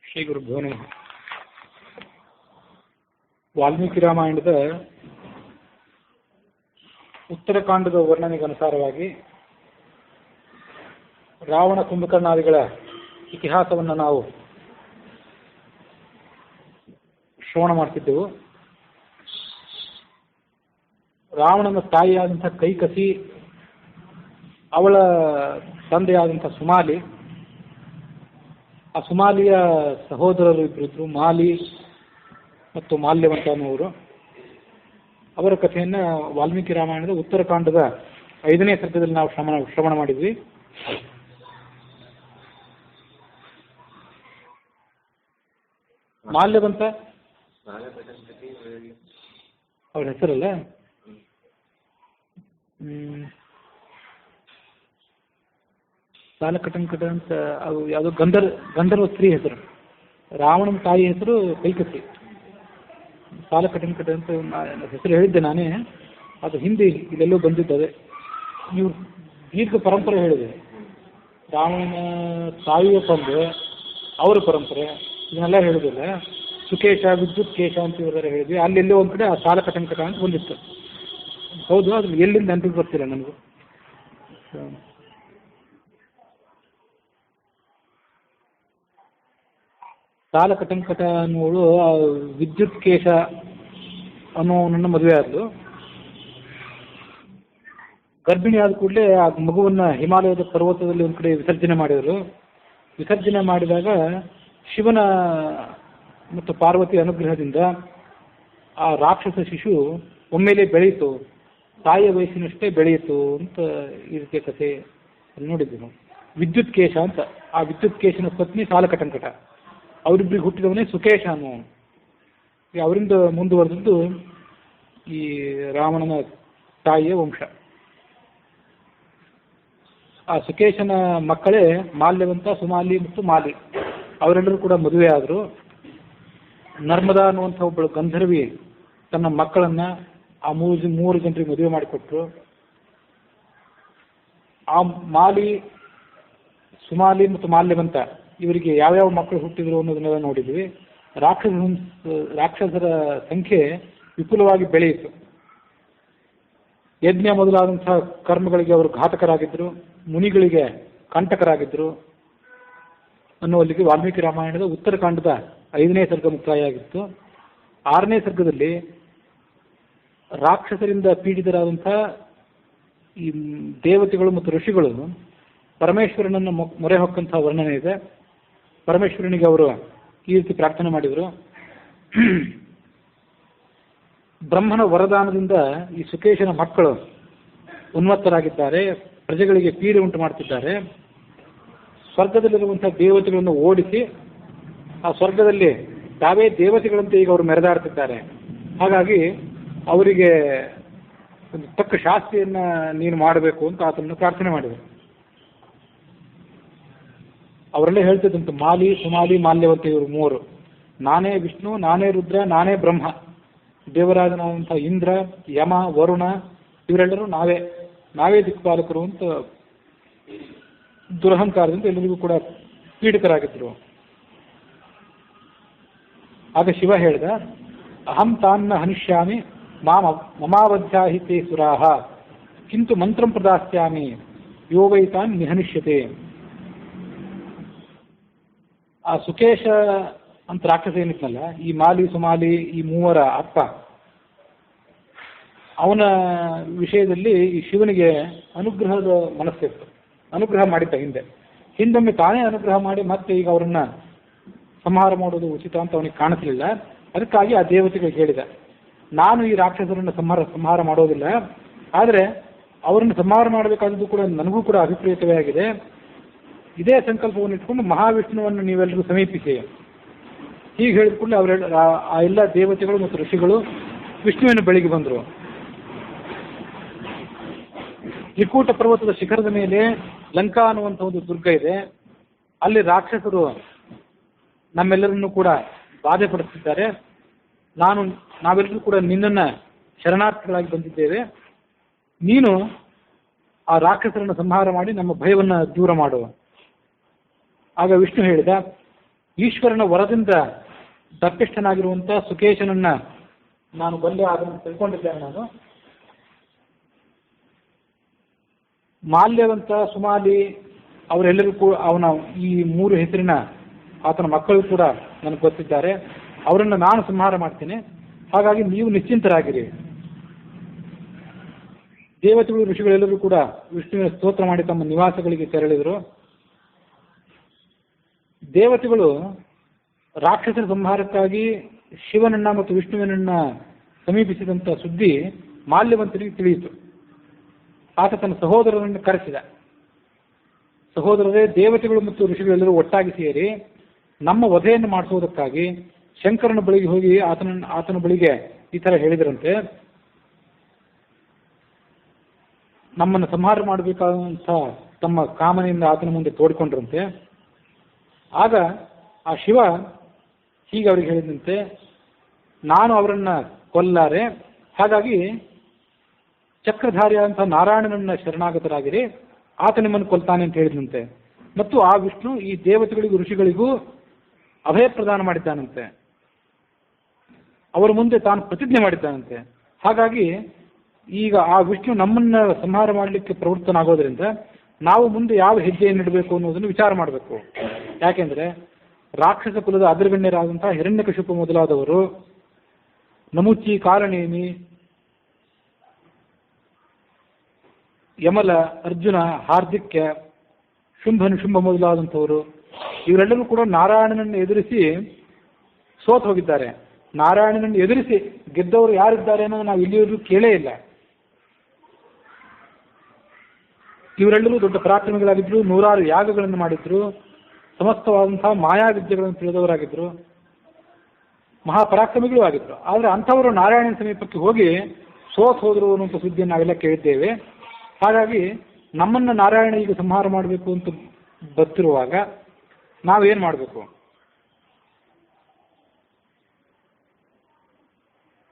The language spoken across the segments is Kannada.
ಶ್ರೀ ಗುರುಭ್ಯೋ ನಮಃ. ವಾಲ್ಮೀಕಿ ರಾಮಾಯಣದ ಉತ್ತರಕಾಂಡದ ವರ್ಣನೆಗೆ ಅನುಸಾರವಾಗಿ ರಾವಣ ಕುಂಭಕರ್ಣಾದಿಗಳ ಇತಿಹಾಸವನ್ನು ನಾವು ಶ್ರವಣ ಮಾಡ್ತಿದ್ದೆವು. ರಾವಣನ ತಾಯಿಯಾದಂಥ ಕೈಕಸಿ, ಅವಳ ತಂದೆಯಾದಂಥ ಸುಮಾಲಿ, ಆ ಸುಮಾಲಿಯ ಸಹೋದರರು ಇಬ್ಬರಿದ್ರು, ಮಾಲಿ ಮತ್ತು ಮಾಲ್ಯವಂತ ಅನ್ನುವರು. ಅವರ ಕಥೆಯನ್ನು ವಾಲ್ಮೀಕಿ ರಾಮಾಯಣದ ಉತ್ತರಕಾಂಡದ 5ನೇ ಸರ್ಗದಲ್ಲಿ ನಾವು ಶ್ರವಣ ಮಾಡಿದ್ವಿ. ಮಾಲ್ಯವಂತ ಅವರ ಹೆಸರಲ್ಲ, ಸಾಲಕಟಂಕಟ ಅಂತ ಅದು ಯಾವುದೋ ಗಂಧರ್ವ ಸ್ತ್ರೀ ಹೆಸರು. ರಾವಣನ ತಾಯಿ ಹೆಸರು ಕೈಕಸಿ. ಸಾಲಕಟಂಕಟ ಅಂತ ಹೆಸರು ಹೇಳಿದ್ದೆ ನಾನೇ, ಅದು ಹಿಂದೆ ಇಲ್ಲೆಲ್ಲೋ ಬಂದಿದ್ದದೆ. ನೀವು ದೀರ್ಘ ಪರಂಪರೆ ಹೇಳಿದೆ. ರಾವಣನ ತಾಯಿಯ ತಂದೆ, ಅವರ ಪರಂಪರೆ, ಇದನ್ನೆಲ್ಲ ಹೇಳಿದಿಲ್ಲ. ಸುಕೇಶ, ವಿದ್ಯುತ್ ಕೇಶ ಅಂತ ಇವರೆಲ್ಲ ಹೇಳಿದ್ವಿ. ಅಲ್ಲೆಲ್ಲೋ ಒಂದು ಕಡೆ ಆ ಸಾಲಕಟಂಕಟ ಅಂತ ಬಂದಿತ್ತು. ಹೌದು, ಅದು ಎಲ್ಲಿಂದ ನೆನಪಿಗೆ ಬರ್ತಿಲ್ಲ ನನಗೂ. ಸಾಲಕಟಂಕಟ ಅನ್ನೋಳು ವಿದ್ಯುತ್ ಕೇಶ ಅನ್ನೋನನ್ನ ಮದುವೆ ಆದ್ಲು. ಗರ್ಭಿಣಿ ಆದ ಕೂಡಲೇ ಆ ಮಗುವನ್ನ ಹಿಮಾಲಯದ ಪರ್ವತದಲ್ಲಿ ಒಂದು ಕಡೆ ವಿಸರ್ಜನೆ ಮಾಡಿದರು. ವಿಸರ್ಜನೆ ಮಾಡಿದಾಗ ಶಿವನ ಮತ್ತು ಪಾರ್ವತಿ ಅನುಗ್ರಹದಿಂದ ಆ ರಾಕ್ಷಸ ಶಿಶು ಒಮ್ಮೆಲೆ ಬೆಳೆಯಿತು, ತಾಯಿಯ ವಯಸ್ಸಿನಷ್ಟೇ ಬೆಳೆಯಿತು ಅಂತ ಈ ರೀತಿಯ ಕಥೆ ನೋಡಿದ್ವಿ ನಾವು. ವಿದ್ಯುತ್ ಕೇಶ ಅಂತ, ಆ ವಿದ್ಯುತ್ ಕೇಶನ ಪತ್ನಿ ಸಾಲಕಟಂಕಟ, ಅವರಿಬ್ಬರಿಗೆ ಹುಟ್ಟಿದವನೇ ಸುಕೇಶ ಅನ್ನೋನು. ಅವರಿಂದ ಮುಂದುವರೆದದ್ದು ಈ ರಾವಣನ ತಾಯಿಯ ವಂಶ. ಆ ಸುಕೇಶನ ಮಕ್ಕಳೇ ಮಾಲ್ಯವಂತ, ಸುಮಾಲಿ ಮತ್ತು ಮಾಲಿ. ಅವರೆಲ್ಲರೂ ಕೂಡ ಮದುವೆ ಆದರು. ನರ್ಮದಾ ಅನ್ನುವಂಥ ಒಬ್ಬಳು ಗಂಧರ್ವಿ ತನ್ನ ಮಕ್ಕಳನ್ನ ಆ ಮೂರು ಜನರಿಗೆ ಮದುವೆ ಮಾಡಿಕೊಟ್ರು. ಆ ಮಾಲಿ, ಸುಮಾಲಿ ಮತ್ತು ಮಾಲ್ಯವಂತ ಇವರಿಗೆ ಯಾವ್ಯಾವ ಮಕ್ಕಳು ಹುಟ್ಟಿದ್ರು ಅನ್ನೋದನ್ನೆಲ್ಲ ನೋಡಿದ್ವಿ. ರಾಕ್ಷಸರ ಸಂಖ್ಯೆ ವಿಪುಲವಾಗಿ ಬೆಳೆಯಿತು. ಯಜ್ಞ ಮೊದಲಾದಂತಹ ಕರ್ಮಗಳಿಗೆ ಅವರು ಘಾತಕರಾಗಿದ್ದರು, ಮುನಿಗಳಿಗೆ ಕಂಟಕರಾಗಿದ್ದರು ಅನ್ನುವಲ್ಲಿಗೆ ವಾಲ್ಮೀಕಿ ರಾಮಾಯಣದ ಉತ್ತರಕಾಂಡದ 5ನೇ ಸರ್ಗ ಮುಕ್ತಾಯ ಆಗಿತ್ತು. 6ನೇ ಸರ್ಗದಲ್ಲಿ ರಾಕ್ಷಸರಿಂದ ಪೀಡಿತರಾದಂಥ ಈ ದೇವತೆಗಳು ಮತ್ತು ಋಷಿಗಳು ಪರಮೇಶ್ವರನನ್ನು ಮೊರೆ ಹೊಕ್ಕಂಥ ವರ್ಣನೆ ಇದೆ. ಪರಮೇಶ್ವರನಿಗೆ ಅವರು ಈ ರೀತಿ ಪ್ರಾರ್ಥನೆ ಮಾಡಿದರು. ಬ್ರಹ್ಮನ ವರದಾನದಿಂದ ಈ ಸುಕೇಶನ ಮಕ್ಕಳು ಉನ್ಮತ್ತರಾಗಿದ್ದಾರೆ, ಪ್ರಜೆಗಳಿಗೆ ಪೀಡೆ ಉಂಟು ಮಾಡ್ತಿದ್ದಾರೆ. ಸ್ವರ್ಗದಲ್ಲಿರುವಂಥ ದೇವತೆಗಳನ್ನು ಓಡಿಸಿ ಆ ಸ್ವರ್ಗದಲ್ಲಿ ತಾವೇ ದೇವತೆಗಳಂತೆ ಈಗ ಅವರು ಮೆರೆದಾಡ್ತಿದ್ದಾರೆ. ಹಾಗಾಗಿ ಅವರಿಗೆ ಒಂದು ತಕ್ಕ ಶಾಸ್ತಿಯನ್ನ ನೀನು ಮಾಡಬೇಕು ಅಂತ ಆತನನ್ನು ಪ್ರಾರ್ಥನೆ ಮಾಡಿದರು. ಅವರೆಲ್ಲ ಹೇಳ್ತಿದ್ದಂತೆ, ಮಾಲಿ, ಸುಮಾಲಿ, ಮಾಲ್ಯವಂತ ಇವರು ಮೂರು, ನಾನೇ ವಿಷ್ಣು, ನಾನೇ ರುದ್ರ, ನಾನೇ ಬ್ರಹ್ಮ. ದೇವರಾಜನಾದಂಥ ಇಂದ್ರ, ಯಮ, ವರುಣ ಇವರೆಲ್ಲರೂ ನಾವೇ ದಿಕ್ಪಾಲಕರು ಅಂತ ದುರಹಂಕಾರದಿಂದ ಎಲ್ಲರಿಗೂ ಕೂಡ ಪೀಡಿತರಾಗಿದ್ದರು. ಆಗ ಶಿವ ಹೇಳಿದ, ಅಹಂ ತಾನ್ನ ಹನಿಷ್ಯಾಮಿ ಮಮಾವಧ್ಯಾಹಿ ತೇ ಸುರಾಹ ಕಿಂತು ಮಂತ್ರಂ ಪ್ರದಾಸ್ಯಾಮಿ ಯೋ ವೈ ತಾನ್ ನಿಹನಿಷ್ಯತೆ. ಆ ಸುಕೇಶ ಅಂತ ರಾಕ್ಷಸ ಏನಿದ್ನಲ್ಲ, ಈ ಮಾಲಿ, ಸುಮಾಲಿ, ಈ ಮೂವರ ಅಪ್ಪ, ಅವನ ವಿಷಯದಲ್ಲಿ ಈ ಶಿವನಿಗೆ ಅನುಗ್ರಹದ ಮನಸ್ಸಿತ್ತು. ಅನುಗ್ರಹ ಮಾಡಿದ್ದ ಹಿಂದೊಮ್ಮೆ ತಾನೇ ಅನುಗ್ರಹ ಮಾಡಿ ಮತ್ತೆ ಈಗ ಅವರನ್ನ ಸಂಹಾರ ಮಾಡೋದು ಉಚಿತ ಅಂತ ಅವನಿಗೆ ಕಾಣಿಸಲಿಲ್ಲ. ಅದಕ್ಕಾಗಿ ಆ ದೇವತೆಗಳಿಗೆ ಹೇಳಿದ, ನಾನು ಈ ರಾಕ್ಷಸರನ್ನು ಸಂಹಾರ ಮಾಡೋದಿಲ್ಲ, ಆದರೆ ಅವರನ್ನು ಸಂಹಾರ ಮಾಡಬೇಕಾದದ್ದು ಕೂಡ ನನಗೂ ಕೂಡ ಅಭಿಪ್ರೇತವೇ ಆಗಿದೆ. ಇದೇ ಸಂಕಲ್ಪವನ್ನು ಇಟ್ಕೊಂಡು ಮಹಾವಿಷ್ಣುವನ್ನು ನೀವೆಲ್ಲರೂ ಸಮೀಪಿಸಿ. ಹೀಗೆ ಹೇಳಿದ ಕೂಡಲೇ ಆ ಎಲ್ಲ ದೇವತೆಗಳು ಮತ್ತು ಋಷಿಗಳು ವಿಷ್ಣುವಿನ ಬಳಿಗೆ ಬಂದರು. ತ್ರಿಕೂಟ ಪರ್ವತದ ಶಿಖರದ ಮೇಲೆ ಲಂಕಾ ಅನ್ನುವಂಥ ಒಂದು ದುರ್ಗ ಇದೆ. ಅಲ್ಲಿ ರಾಕ್ಷಸರು ನಮ್ಮೆಲ್ಲರನ್ನು ಕೂಡ ಬಾಧೆ ಪಡಿಸ್ತಿದ್ದಾರೆ. ನಾವೆಲ್ಲರೂ ಕೂಡ ನಿನ್ನನ್ನು ಶರಣಾರ್ಥಿಗಳಾಗಿ ಬಂದಿದ್ದೇವೆ. ನೀನು ಆ ರಾಕ್ಷಸರನ್ನು ಸಂಹಾರ ಮಾಡಿ ನಮ್ಮ ಭಯವನ್ನು ದೂರ ಮಾಡು. ಆಗ ವಿಷ್ಣು ಹೇಳಿದ, ಈಶ್ವರನ ವರದಿಂದ ದಪ್ಪಿಷ್ಠನಾಗಿರುವಂಥ ಸುಕೇಶನನ್ನ ನಾನು ಬಂದೆ ಅದನ್ನು ತಿಳ್ಕೊಂಡಿದ್ದೇನೆ. ನಾನು ಮಾಲ್ಯವಂತ, ಸುಮಾಲಿ ಅವರೆಲ್ಲರಿಗೂ ಅವನ ಈ 3 ಹೆಸರಿನ ಆತನ ಮಕ್ಕಳು ಕೂಡ ನನಗೆ ಗೊತ್ತಿದ್ದಾರೆ. ಅವರನ್ನು ನಾನು ಸಂಹಾರ ಮಾಡ್ತೀನಿ. ಹಾಗಾಗಿ ನೀವು ನಿಶ್ಚಿಂತರಾಗಿರಿ. ದೇವತೆಗಳು, ಋಷಿಗಳೆಲ್ಲರೂ ಕೂಡ ವಿಷ್ಣುವಿನ ಸ್ತೋತ್ರ ಮಾಡಿ ತಮ್ಮ ನಿವಾಸಗಳಿಗೆ ತೆರಳಿದರು. ದೇವತೆಗಳು ರಾಕ್ಷಸರ ಸಂಹಾರಕ್ಕಾಗಿ ಶಿವನನ್ನ ಮತ್ತು ವಿಷ್ಣುವಿನನ್ನ ಸಮೀಪಿಸಿದಂಥ ಸುದ್ದಿ ಮಾಲ್ಯವಂತನಿಗೆ ತಿಳಿಯಿತು. ಆತ ತನ್ನ ಸಹೋದರರನ್ನು ಕರೆಸಿದ. ಸಹೋದರರೇ, ದೇವತೆಗಳು ಮತ್ತು ಋಷಿಗಳೆಲ್ಲರೂ ಒಟ್ಟಾಗಿ ಸೇರಿ ನಮ್ಮ ವಧೆಯನ್ನು ಮಾಡಿಸುವುದಕ್ಕಾಗಿ ಶಂಕರನ ಬಳಿಗೆ ಹೋಗಿ ಆತನ ಬಳಿಗೆ ಈ ಥರ ಹೇಳಿದರಂತೆ, ನಮ್ಮನ್ನು ಸಂಹಾರ ಮಾಡಬೇಕಾದಂಥ ತಮ್ಮ ಕಾಮನೆಯಿಂದ ಆತನ ಮುಂದೆ ತೋಡಿಕೊಂಡ್ರಂತೆ. ಆಗ ಆ ಶಿವ ಹೀಗೆ ಅವರಿಗೆ ಹೇಳಿದಂತೆ, ನಾನು ಅವರನ್ನು ಕೊಲ್ಲಾರೆ, ಹಾಗಾಗಿ ಚಕ್ರಧಾರಿಯಾದಂಥ ನಾರಾಯಣನನ್ನ ಶರಣಾಗತರಾಗಿರಿ, ಆತ ನಿಮ್ಮನ್ನು ಕೊಲ್ತಾನೆ ಅಂತ ಹೇಳಿದಂತೆ. ಮತ್ತು ಆ ವಿಷ್ಣು ಈ ದೇವತೆಗಳಿಗೂ ಋಷಿಗಳಿಗೂ ಅಭಯ ಪ್ರದಾನ ಮಾಡಿದ್ದಾನಂತೆ. ಅವರ ಮುಂದೆ ತಾನು ಪ್ರತಿಜ್ಞೆ ಮಾಡಿದ್ದಾನಂತೆ. ಹಾಗಾಗಿ ಈಗ ಆ ವಿಷ್ಣು ನಮ್ಮನ್ನ ಸಂಹಾರ ಮಾಡಲಿಕ್ಕೆ ಪ್ರವೃತ್ತನಾಗೋದ್ರಿಂದ ನಾವು ಮುಂದೆ ಯಾವ ಹೆಜ್ಜೆಯನ್ನು ಇಡಬೇಕು ಅನ್ನೋದನ್ನು ವಿಚಾರ ಮಾಡಬೇಕು. ಯಾಕೆಂದ್ರೆ ರಾಕ್ಷಸ ಕುಲದ ಅಗ್ರಗಣ್ಯರಾದಂತಹ ಹಿರಣ್ಯಕಶಿಪು ಮೊದಲಾದವರು, ನಮುಚಿ, ಕಾಲನೇಮಿ, ಯಮಲ, ಅರ್ಜುನ, ಹಾರ್ದಿಕ್ಯ, ಶುಂಭ ಮೊದಲಾದಂಥವರು ಇವರೆಲ್ಲರೂ ಕೂಡ ನಾರಾಯಣನನ್ನು ಎದುರಿಸಿ ಸೋತು ಹೋಗಿದ್ದಾರೆ. ನಾರಾಯಣನನ್ನು ಎದುರಿಸಿ ಗೆದ್ದವರು ಯಾರಿದ್ದಾರೆ ಅನ್ನೋದು ನಾವು ಇಲ್ಲಿಯವರೆಗೂ ಕೇಳೇ ಇಲ್ಲ. ಇವರೆಲ್ಲರೂ ದೊಡ್ಡ ಪರಾಕ್ರಮಿಗಳಾಗಿದ್ರು, 100 ಯಾಗಗಳನ್ನು ಮಾಡಿದ್ರು, ಸಮಸ್ತವಾದಂತಹ ಮಾಯಾವಿದ್ಯೆಗಳನ್ನು ತಿಳಿದವರಾಗಿದ್ರು, ಮಹಾಪರಾಕ್ರಮಿಗಳು ಆಗಿದ್ರು. ಆದರೆ ಅಂಥವರು ನಾರಾಯಣನ ಸಮೀಪಕ್ಕೆ ಹೋಗಿ ಸೋತ್ ಹೋದರು ಅನ್ನುವಂಥ ಸುದ್ದಿಯನ್ನು ನಾವೆಲ್ಲ ಕೇಳಿದ್ದೇವೆ. ಹಾಗಾಗಿ ನಮ್ಮನ್ನು ನಾರಾಯಣ ಈಗ ಸಂಹಾರ ಮಾಡಬೇಕು ಅಂತ ಬರ್ತಿರುವಾಗ ನಾವೇನು ಮಾಡಬೇಕು?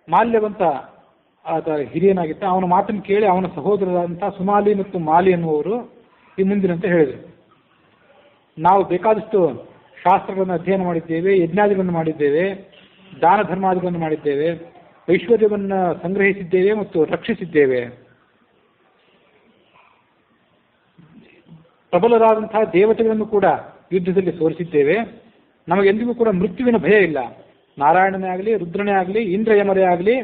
ಮಾಲ್ಯವಂತ ಆತ ಹಿರಿಯನಾಗಿದ್ದ. ಅವನ ಮಾತನ್ನು ಕೇಳಿ ಅವನ ಸಹೋದರರಾದಂತಹ ಸುಮಾಲಿ ಮತ್ತು ಮಾಲಿ ಎನ್ನುವರು ಈ ಮುಂದಿನಂತೆ ಹೇಳಿದರು, ನಾವು ಬೇಕಾದಷ್ಟು ಶಾಸ್ತ್ರಗಳನ್ನು ಅಧ್ಯಯನ ಮಾಡಿದ್ದೇವೆ, ಯಜ್ಞಾದಿಗಳನ್ನು ಮಾಡಿದ್ದೇವೆ, ದಾನ ಧರ್ಮಾದಿಗಳನ್ನು ಮಾಡಿದ್ದೇವೆ, ಐಶ್ವರ್ಯವನ್ನು ಸಂಗ್ರಹಿಸಿದ್ದೇವೆ ಮತ್ತು ರಕ್ಷಿಸಿದ್ದೇವೆ. ಪ್ರಬಲರಾದಂತಹ ದೇವತೆಗಳನ್ನು ಕೂಡ ಯುದ್ಧದಲ್ಲಿ ಸೋಲಿಸಿದ್ದೇವೆ. ನಮಗೆಂದಿಗೂ ಕೂಡ ಮೃತ್ಯುವಿನ ಭಯ ಇಲ್ಲ. ನಾರಾಯಣನೇ ಆಗಲಿ, ರುದ್ರನೇ ಆಗಲಿ, ಇಂದ್ರ ಯಮರೇ ಆಗಲಿ,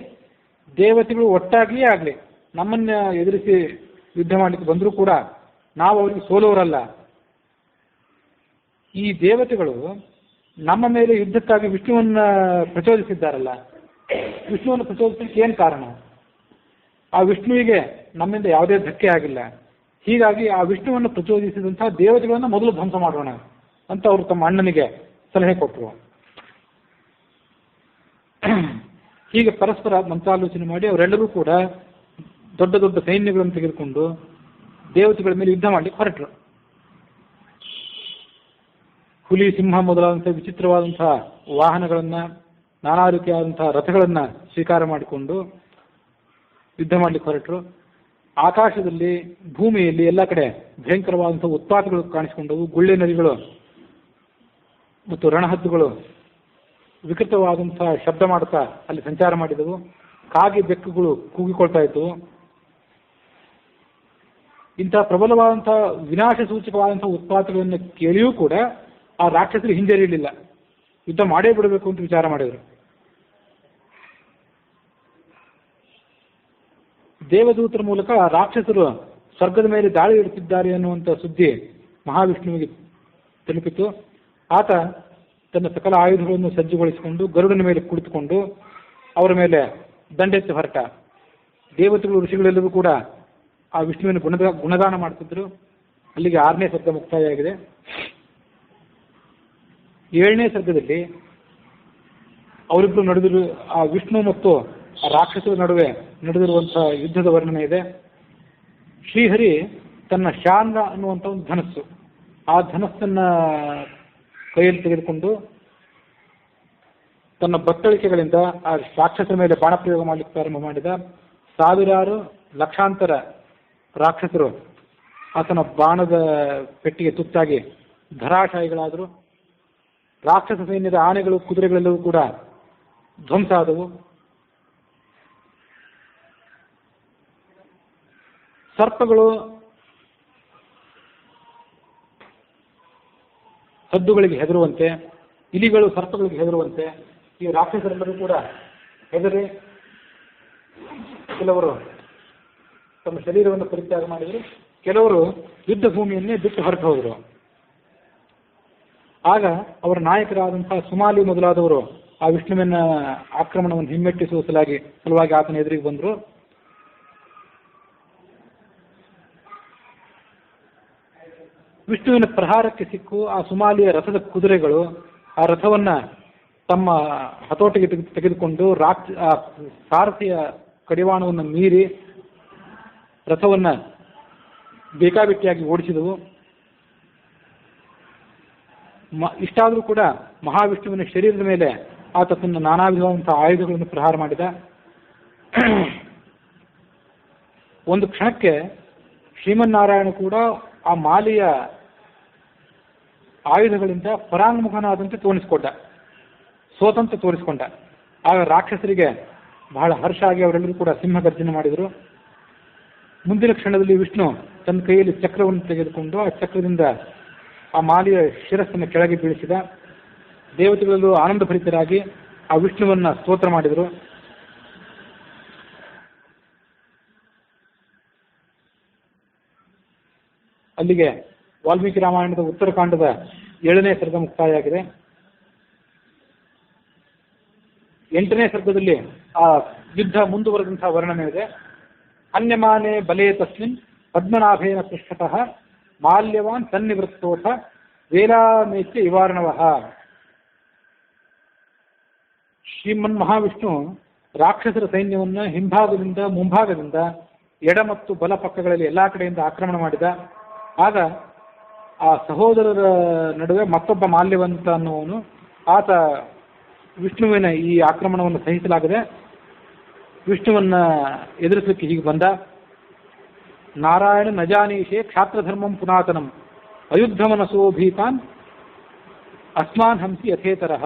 ದೇವತೆಗಳು ಒಟ್ಟಾಗಿಯೇ ಆಗಲಿ ನಮ್ಮನ್ನ ಎದುರಿಸಿ ಯುದ್ಧ ಮಾಡಲಿಕ್ಕೆ ಬಂದರೂ ಕೂಡ ನಾವು ಅವರಿಗೆ ಸೋಲೋರಲ್ಲ. ಈ ದೇವತೆಗಳು ನಮ್ಮ ಮೇಲೆ ಯುದ್ಧಕ್ಕಾಗಿ ವಿಷ್ಣುವನ್ನು ಪ್ರಚೋದಿಸಿದ್ದಾರಲ್ಲ, ವಿಷ್ಣುವನ್ನು ಪ್ರಚೋದಿಸಲಿಕ್ಕೆ ಏನು ಕಾರಣ? ಆ ವಿಷ್ಣುವಿಗೆ ನಮ್ಮಿಂದ ಯಾವುದೇ ಧಕ್ಕೆ ಆಗಿಲ್ಲ. ಹೀಗಾಗಿ ಆ ವಿಷ್ಣುವನ್ನು ಪ್ರಚೋದಿಸಿದಂತಹ ದೇವತೆಗಳನ್ನು ಮೊದಲು ಧ್ವಂಸ ಮಾಡೋಣ ಅಂತ ಅವರು ತಮ್ಮ ಅಣ್ಣನಿಗೆ ಸಲಹೆ ಕೊಟ್ಟರು. ಹೀಗೆ ಪರಸ್ಪರ ಮಂತ್ರಾಲೋಚನೆ ಮಾಡಿ ಅವರೆಲ್ಲರೂ ಕೂಡ ದೊಡ್ಡ ದೊಡ್ಡ ಸೈನ್ಯಗಳನ್ನು ತೆಗೆದುಕೊಂಡು ದೇವತೆಗಳ ಮೇಲೆ ಯುದ್ಧ ಮಾಡಲಿಕ್ಕೆ ಹೊರಟರು. ಹುಲಿ, ಸಿಂಹ ಮೊದಲಾದಂತಹ ವಿಚಿತ್ರವಾದಂತಹ ವಾಹನಗಳನ್ನು, ನಾನಾ ರೀತಿಯಾದಂತಹ ರಥಗಳನ್ನು ಸ್ವೀಕಾರ ಮಾಡಿಕೊಂಡು ಯುದ್ಧ ಮಾಡಲಿಕ್ಕೆ ಹೊರಟರು. ಆಕಾಶದಲ್ಲಿ, ಭೂಮಿಯಲ್ಲಿ ಎಲ್ಲ ಕಡೆ ಭಯಂಕರವಾದಂತಹ ಉತ್ಪಾತಗಳು ಕಾಣಿಸಿಕೊಂಡವು. ಗುಳ್ಳೆ ನರಿಗಳು ಮತ್ತು ರಣಹದ್ದುಗಳು ವಿಕೃತವಾದಂತಹ ಶಬ್ದ ಮಾಡುತ್ತಾ ಅಲ್ಲಿ ಸಂಚಾರ ಮಾಡಿದವು. ಕಾಗೆ, ಬೆಕ್ಕುಗಳು ಕೂಗಿಕೊಳ್ತಾ ಇದ್ದವು. ಇಂತಹ ಪ್ರಬಲವಾದಂತಹ ವಿನಾಶ ಸೂಚಕವಾದಂತಹ ಉತ್ಪಾತಗಳನ್ನು ಕೇಳಿಯೂ ಕೂಡ ಆ ರಾಕ್ಷಸರು ಹಿಂಜರಿಯಲಿಲ್ಲ. ಯುದ್ಧ ಮಾಡೇ ಬಿಡಬೇಕು ಅಂತ ವಿಚಾರ ಮಾಡಿದರು. ದೇವದೂತರ ಮೂಲಕ ರಾಕ್ಷಸರು ಸ್ವರ್ಗದ ಮೇಲೆ ದಾಳಿ ಇಡುತ್ತಿದ್ದಾರೆ ಅನ್ನುವಂಥ ಸುದ್ದಿ ಮಹಾವಿಷ್ಣುವಿಗೆ ತಲುಪಿತು. ಆತ ತನ್ನ ಸಕಲ ಆಯುಧಗಳನ್ನು ಸಜ್ಜುಗೊಳಿಸಿಕೊಂಡು ಗರುಡನ ಮೇಲೆ ಕುಳಿತುಕೊಂಡು ಅವರ ಮೇಲೆ ದಂಡೆತ್ತಿ ಹೊರಟ. ದೇವತೆಗಳು, ಋಷಿಗಳೆಲ್ಲರೂ ಕೂಡ ಆ ವಿಷ್ಣುವಿನ ಗುಣಗಾನ ಮಾಡ್ತಿದ್ರು. ಅಲ್ಲಿಗೆ 6ನೇ ಸರ್ಗ ಮುಕ್ತಾಯ ಆಗಿದೆ. 7ನೇ ಸರ್ಗದಲ್ಲಿ ಅವರಿಬ್ಬರು ನಡೆದಿರು ಆ ವಿಷ್ಣು ಮತ್ತು ಆ ರಾಕ್ಷಸರ ನಡುವೆ ನಡೆದಿರುವಂತಹ ಯುದ್ಧದ ವರ್ಣನೆ ಇದೆ. ಶ್ರೀಹರಿ ತನ್ನ ಶಾಂಗ ಅನ್ನುವಂಥ ಒಂದು ಧನಸ್ಸು, ಆ ಧನಸ್ಸನ್ನ ಕೈಯಲ್ಲಿ ತೆಗೆದುಕೊಂಡು ತನ್ನ ಬತ್ತಳಿಕೆಗಳಿಂದ ಆ ರಾಕ್ಷಸರ ಮೇಲೆ ಬಾಣಪ್ರಯೋಗ ಮಾಡಲಿಕ್ಕೆ ಪ್ರಾರಂಭ ಮಾಡಿದ. ಸಾವಿರಾರು ಲಕ್ಷಾಂತರ ರಾಕ್ಷಸರು ಆತನ ಬಾಣದ ಪೆಟ್ಟಿಗೆ ತುತ್ತಾಗಿ ಧರಾಶಾಯಿಗಳಾದರು. ರಾಕ್ಷಸ ಸೈನ್ಯದ ಆನೆಗಳು ಕುದುರೆಗಳೆಲ್ಲವೂ ಕೂಡ ಧ್ವಂಸ ಆದವು. ಸರ್ಪಗಳು ಹದ್ದುಗಳಿಗೆ ಹೆದರುವಂತೆ, ಇಲಿಗಳು ಸರ್ಪಗಳಿಗೆ ಹೆದರುವಂತೆ ಈ ರಾಕ್ಷಸರೆಲ್ಲರೂ ಕೂಡ ಹೆದರಿ ಕೆಲವರು ತಮ್ಮ ಶರೀರವನ್ನು ಪರಿತ್ಯಾಗ ಮಾಡಿದರು, ಕೆಲವರು ಯುದ್ಧ ಭೂಮಿಯನ್ನೇ ಬಿಟ್ಟು ಹೊರಟು ಹೋದರು. ಆಗ ಅವರ ನಾಯಕರಾದಂತಹ ಸುಮಾಲಿ ಮೊದಲಾದವರು ಆ ವಿಷ್ಣುವಿನ ಆಕ್ರಮಣವನ್ನು ಹಿಮ್ಮೆಟ್ಟಿಸುವ ಸಲುವಾಗಿ ಆತನ ಎದುರಿಗೆ ಬಂದರು. ವಿಷ್ಣುವಿನ ಪ್ರಹಾರಕ್ಕೆ ಸಿಕ್ಕು ಆ ಸುಮಾಲಿಯ ರಥದ ಕುದುರೆಗಳು ಆ ರಥವನ್ನ ತಮ್ಮ ಹತೋಟಿಗೆ ತೆಗೆದುಕೊಂಡು ಸಾರಥಿಯ ಕಡಿವಾಣವನ್ನು ಮೀರಿ ರಥವನ್ನ ಬೇಕಾಬಿಟ್ಟಿಯಾಗಿ ಓಡಿಸಿದವು. ಇಷ್ಟಾದರೂ ಕೂಡ ಮಹಾವಿಷ್ಣುವಿನ ಶರೀರದ ಮೇಲೆ ಆತ ತನ್ನ ನಾನಾ ವಿಧವಾದಂತಹ ಆಯುಧಗಳನ್ನು ಪ್ರಹಾರ ಮಾಡಿದ. ಒಂದು ಕ್ಷಣಕ್ಕೆ ಶ್ರೀಮನ್ನಾರಾಯಣ ಕೂಡ ಆ ಮಾಲಿಯ ಆಯುಧಗಳಿಂದ ಪರಾಂಗುಖನಾದಂತೆ ತೋರಿಸಿಕೊಂಡ. ಆಗ ರಾಕ್ಷಸರಿಗೆ ಬಹಳ ಹರ್ಷ ಆಗಿ ಅವರೆಲ್ಲರೂ ಕೂಡ ಸಿಂಹಗರ್ಜನೆ ಮಾಡಿದರು. ಮುಂದಿನ ಕ್ಷಣದಲ್ಲಿ ವಿಷ್ಣು ತನ್ನ ಕೈಯಲ್ಲಿ ಚಕ್ರವನ್ನು ತೆಗೆದುಕೊಂಡು ಆ ಚಕ್ರದಿಂದ ಆ ಮಾಲಿಯ ಶಿರಸ್ಸನ್ನು ಕೆಳಗೆ ಬೀಳಿಸಿದ. ದೇವತೆಗಳಲ್ಲೂ ಆನಂದಭರಿತರಾಗಿ ಆ ವಿಷ್ಣುವನ್ನ ಸ್ತೋತ್ರ ಮಾಡಿದರು. ಅಲ್ಲಿಗೆ ವಾಲ್ಮೀಕಿ ರಾಮಾಯಣದ ಉತ್ತರಕಾಂಡದ 7ನೇ ಸರ್ಗ ಮುಕ್ತಾಯವಾಗಿದೆ. 8ನೇ ಸರ್ಗದಲ್ಲಿ ಆ ಯುದ್ಧ ಮುಂದುವರೆದಂತಹ ವರ್ಣನೆ ಇದೆ. ಅನ್ಯಮಾನೆ ಬಲೇ ತಸ್ಮಿನ್ ಪದ್ಮನಾಭೇನ ಪೃಷ್ಠತಃ ಮಾಲ್ಯವಾನ್ ತನ್ನಿವೃತ್ತೋಥ ವೇಲಾಮೇತ್ಯ ಇವಾರ್ಣವಃ. ಶ್ರೀಮನ್ ಮಹಾವಿಷ್ಣು ರಾಕ್ಷಸರ ಸೈನ್ಯವನ್ನ ಹಿಂಭಾಗದಿಂದ ಮುಂಭಾಗದಿಂದ ಎಡ ಮತ್ತು ಬಲ ಪಕ್ಕಗಳಲ್ಲಿ ಎಲ್ಲಾ ಕಡೆಯಿಂದ ಆಕ್ರಮಣ ಮಾಡಿದ. ಆಗ ಆ ಸಹೋದರರ ನಡುವೆ ಮತ್ತೊಬ್ಬ ಮಾಲ್ಯವಂತ ಅನ್ನುವನು ಆತ ವಿಷ್ಣುವಿನ ಈ ಆಕ್ರಮಣವನ್ನು ಸಹಿಸಲಾಗದೆ ವಿಷ್ಣುವನ್ನ ಎದುರಿಸಲಿಕ್ಕೆ ಹೀಗೆ ಬಂದ. ನಾರಾಯಣ ನಜಾನೀಶೆ ಕ್ಷಾತ್ರಧರ್ಮಂ ಪುನಾತನಂ ಅಯುದ್ಧ ಮನಸೋ ಭೀತಾನ್ ಅಸ್ಮಾನ್ ಹಂಸಿ ಯಥೇತರಃ.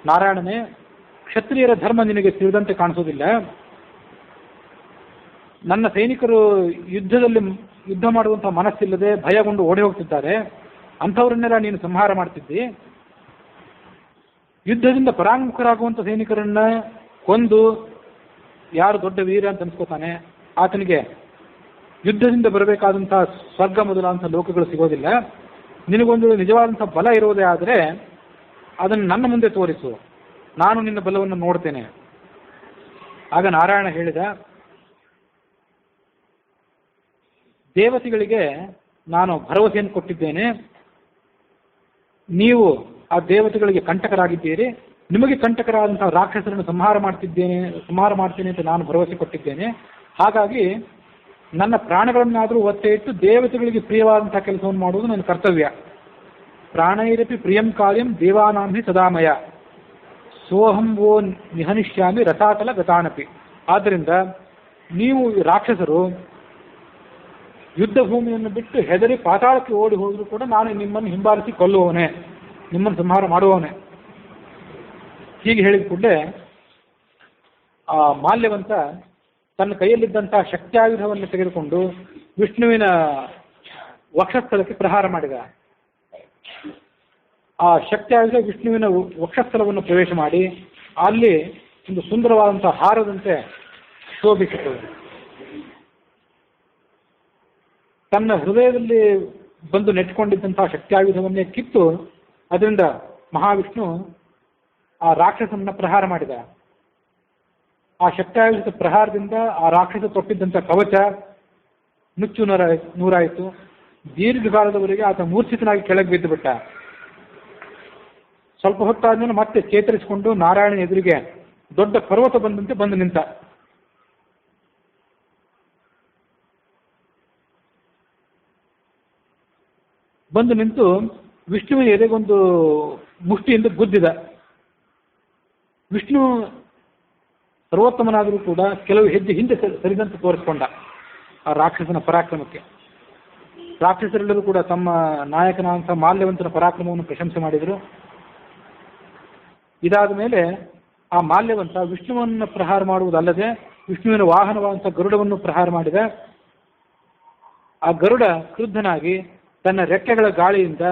ನಾರಾಯಣನೇ, ಕ್ಷತ್ರಿಯರ ಧರ್ಮ ನಿನಗೆ ತಿಳಿದಂತೆ ಕಾಣಿಸೋದಿಲ್ಲ. ನನ್ನ ಸೈನಿಕರು ಯುದ್ಧ ಮಾಡುವಂತಹ ಮನಸ್ಸಿಲ್ಲದೆ ಭಯಗೊಂಡು ಓಡಿ ಹೋಗ್ತಿದ್ದಾರೆ. ಅಂಥವರನ್ನೆಲ್ಲ ನೀನು ಸಂಹಾರ ಮಾಡ್ತಿದ್ದಿ. ಯುದ್ಧದಿಂದ ಪರಾಂಗುಖರಾಗುವಂಥ ಸೈನಿಕರನ್ನ ಕೊಂದು ಯಾರು ದೊಡ್ಡ ವೀರ ಅಂತ ಅನ್ಸ್ಕೋತಾನೆ ಆತನಿಗೆ ಯುದ್ಧದಿಂದ ಬರಬೇಕಾದಂತಹ ಸ್ವರ್ಗ ಮೊದಲಾದಂತಹ ಲೋಕಗಳು ಸಿಗೋದಿಲ್ಲ. ನಿನಗೊಂದು ನಿಜವಾದಂತಹ ಬಲ ಇರೋದೇ ಆದರೆ ಅದನ್ನು ನನ್ನ ಮುಂದೆ ತೋರಿಸು, ನಾನು ನಿನ್ನ ಬಲವನ್ನು ನೋಡ್ತೇನೆ. ಆಗ ನಾರಾಯಣ ಹೇಳಿದ, ದೇವತೆಗಳಿಗೆ ನಾನು ಭರವಸೆಯನ್ನು ಕೊಟ್ಟಿದ್ದೇನೆ. ನೀವು ಆ ದೇವತೆಗಳಿಗೆ ಕಂಟಕರಾಗಿದ್ದೀರಿ. ನಿಮಗೆ ಕಂಟಕರಾದಂತಹ ರಾಕ್ಷಸರನ್ನು ಸಂಹಾರ ಮಾಡ್ತೇನೆ ಅಂತ ನಾನು ಭರವಸೆ ಕೊಟ್ಟಿದ್ದೇನೆ. ಹಾಗಾಗಿ ನನ್ನ ಪ್ರಾಣಗಳನ್ನಾದರೂ ಒತ್ತೆ ಇಟ್ಟು ದೇವತೆಗಳಿಗೆ ಪ್ರಿಯವಾದಂತಹ ಕೆಲಸವನ್ನು ಮಾಡುವುದು ನನ್ನ ಕರ್ತವ್ಯ. ಪ್ರಾಣೈರಪಿ ಪ್ರಿಯಂ ಕಾರ್ಯಂ ದೇವಾನಾಂ ಹಿ ಸದಾಮಯ ಸೋಹಂ ವೋ ನಿಹನಿಷ್ಯಾಮಿ ರಥಾತಲ ಗತಾನಪಿ. ಆದ್ದರಿಂದ ನೀವು ರಾಕ್ಷಸರು ಯುದ್ಧ ಭೂಮಿಯನ್ನು ಬಿಟ್ಟು ಹೆದರಿ ಪಾತಾಳಕ್ಕೆ ಓಡಿ ಹೋದರೂ ಕೂಡ ನಾನು ನಿಮ್ಮನ್ನು ಹಿಂಬಾಲಿಸಿ ಕೊಲ್ಲುವವನೇ, ನಿಮ್ಮನ್ನು ಸಂಹಾರ ಮಾಡುವವನೇ. ಹೀಗೆ ಹೇಳಿದ ಕೂಡಲೇ ಆ ಮಾಲ್ಯವಂತ ತನ್ನ ಕೈಯಲ್ಲಿದ್ದಂತಹ ಶಕ್ತ್ಯಾಯುಧವನ್ನು ತೆಗೆದುಕೊಂಡು ವಿಷ್ಣುವಿನ ವಕ್ಷಸ್ಥಳಕ್ಕೆ ಪ್ರಹಾರ ಮಾಡಿದ. ಆ ಶಕ್ತ್ಯಾಯುಧ ವಿಷ್ಣುವಿನ ವಕ್ಷಸ್ಥಳವನ್ನು ಪ್ರವೇಶ ಮಾಡಿ ಅಲ್ಲಿ ಒಂದು ಸುಂದರವಾದಂತಹ ಹಾರದಂತೆ ಶೋಭಿಸಿತು. ತನ್ನ ಹೃದಯದಲ್ಲಿ ಬಂದು ನೆಟ್ಕೊಂಡಿದ್ದಂತಹ ಶಕ್ತ್ಯಾಯುಧವನ್ನೇ ಕಿತ್ತು ಅದರಿಂದ ಮಹಾವಿಷ್ಣು ಆ ರಾಕ್ಷಸನ್ನ ಪ್ರಹಾರ ಮಾಡಿದ. ಆ ಶಕ್ತ್ಯಾಯುಧದ ಪ್ರಹಾರದಿಂದ ಆ ರಾಕ್ಷಸ ತೊಟ್ಟಿದ್ದಂಥ ಕವಚ ನುಚ್ಚು ನೂರಾಯಿತು. ದೀರ್ಘಕಾಲದವರೆಗೆ ಆತ ಮೂರ್ಛಿತನಾಗಿ ಕೆಳಗೆ ಬಿದ್ದು ಬಿಟ್ಟ. ಸ್ವಲ್ಪ ಹೊತ್ತಾದ್ಮೇಲೆ ಮತ್ತೆ ಚೇತರಿಸಿಕೊಂಡು ನಾರಾಯಣನ ಎದುರಿಗೆ ದೊಡ್ಡ ಪರ್ವತ ಬಂದಂತೆ ಬಂದು ನಿಂತ. ಬಂದು ನಿಂತು ವಿಷ್ಣುವಿನ ಎದೆಗೊಂದು ಮುಷ್ಟಿಯಿಂದ ಗುದ್ದಿದ. ವಿಷ್ಣು ಸರ್ವೋತ್ತಮನಾದರೂ ಕೂಡ ಕೆಲವು ಹೆಜ್ಜೆ ಹಿಂದೆ ಸರಿದಂತೆ ತೋರಿಸಿಕೊಂಡ ಆ ರಾಕ್ಷಸನ ಪರಾಕ್ರಮಕ್ಕೆ. ರಾಕ್ಷಸರೆಲ್ಲರೂ ಕೂಡ ತಮ್ಮ ನಾಯಕನಾದಂಥ ಮಾಲ್ಯವಂತನ ಪರಾಕ್ರಮವನ್ನು ಪ್ರಶಂಸೆ ಮಾಡಿದರು. ಇದಾದ ಮೇಲೆ ಆ ಮಾಲ್ಯವಂತ ವಿಷ್ಣುವನ್ನು ಪ್ರಹಾರ ಮಾಡುವುದಲ್ಲದೆ ವಿಷ್ಣುವಿನ ವಾಹನವಾದಂಥ ಗರುಡವನ್ನು ಪ್ರಹಾರ ಮಾಡಿದ. ಆ ಗರುಡ ಕ್ರುದ್ಧನಾಗಿ ತನ್ನ ರೆಕ್ಕೆಗಳ ಗಾಳಿಯಿಂದ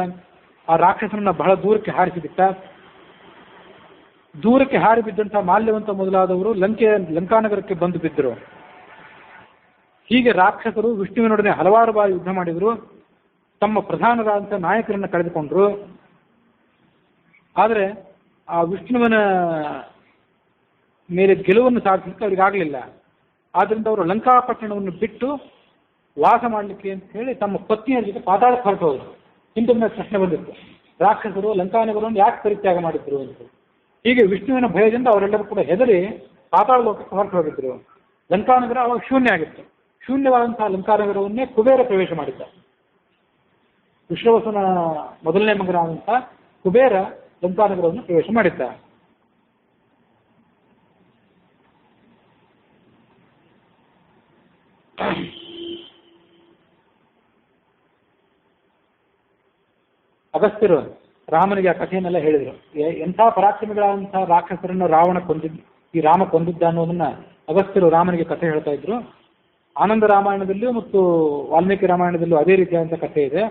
ಆ ರಾಕ್ಷಸನನ್ನ ಬಹಳ ದೂರಕ್ಕೆ ಹಾರಿಸಿಬಿಟ್ಟ. ದೂರಕ್ಕೆ ಹಾರಿ ಬಿದ್ದಂಥ ಮಾಲ್ಯವಂತ ಮೊದಲಾದವರು ಲಂಕಾನಗರಕ್ಕೆ ಬಂದು ಬಿದ್ದರು. ಹೀಗೆ ರಾಕ್ಷಸರು ವಿಷ್ಣುವಿನೊಡನೆ ಹಲವಾರು ಬಾರಿ ಯುದ್ಧ ಮಾಡಿದರು. ತಮ್ಮ ಪ್ರಧಾನರಾದಂಥ ನಾಯಕರನ್ನು ಕಳೆದುಕೊಂಡರು. ಆದರೆ ಆ ವಿಷ್ಣುವಿನ ಮೇಲೆ ಗೆಲುವನ್ನು ಸಾಧಿಸಲಿಕ್ಕೆ ಅವ್ರಿಗೆ ಆಗಲಿಲ್ಲ. ಆದ್ದರಿಂದ ಅವರು ಲಂಕಾಪಟ್ಟಣವನ್ನು ಬಿಟ್ಟು ವಾಸ ಮಾಡಲಿಕ್ಕೆ ಅಂತ ಹೇಳಿ ತಮ್ಮ ಪತ್ನಿಯರ ಜೊತೆ ಪಾತಾಳಕ್ಕೆ ಹೊರಟು ಹೋದರು. ಹಿಂದೆ ಪ್ರಶ್ನೆ ಬಂದಿತ್ತು, ರಾಕ್ಷಸರು ಲಂಕಾನಗರವನ್ನು ಯಾಕೆ ಪರಿತ್ಯಾಗ ಮಾಡಿದ್ರು ಅಂತ. ಹೀಗೆ ವಿಷ್ಣುವಿನ ಭಯದಿಂದ ಅವರೆಲ್ಲರೂ ಕೂಡ ಹೆದರಿ ಪಾತಾಳ ಲೋಕಕ್ಕೆ ಹೊರಟು ಹೋಗಿದ್ರು. ಲಂಕಾನಗರ ಅವಾಗ ಶೂನ್ಯ ಆಗಿತ್ತು. ಶೂನ್ಯವಾದಂತಹ ಲಂಕಾನಗರವನ್ನೇ ಕುಬೇರ ಪ್ರವೇಶ ಮಾಡಿದ್ದ. ವಿಶ್ವವಸನ ಮೊದಲನೇ ಮಗನಾದಂತಹ ಕುಬೇರ ಲಂಕಾನಗರವನ್ನು ಪ್ರವೇಶ ಮಾಡಿದ್ದ. ಅಗಸ್ತ್ಯರು ರಾಮನಿಗೆ ಆ ಕಥೆಯನ್ನೆಲ್ಲ ಹೇಳಿದರು. ಎಂಥ ಪರಾಕ್ರಮಿಗಳಾದಂತಹ ರಾಕ್ಷಸರನ್ನು ರಾಮ ಕೊಂದಿದ್ದ ಅನ್ನೋದನ್ನ ಅಗಸ್ತ್ಯರು ರಾಮನಿಗೆ ಕಥೆ ಹೇಳ್ತಾ ಇದ್ರು. ಆನಂದ ರಾಮಾಯಣದಲ್ಲಿಯೂ ಮತ್ತು ವಾಲ್ಮೀಕಿ ರಾಮಾಯಣದಲ್ಲೂ ಅದೇ ರೀತಿಯಾದಂಥ ಕಥೆ ಇದೆ.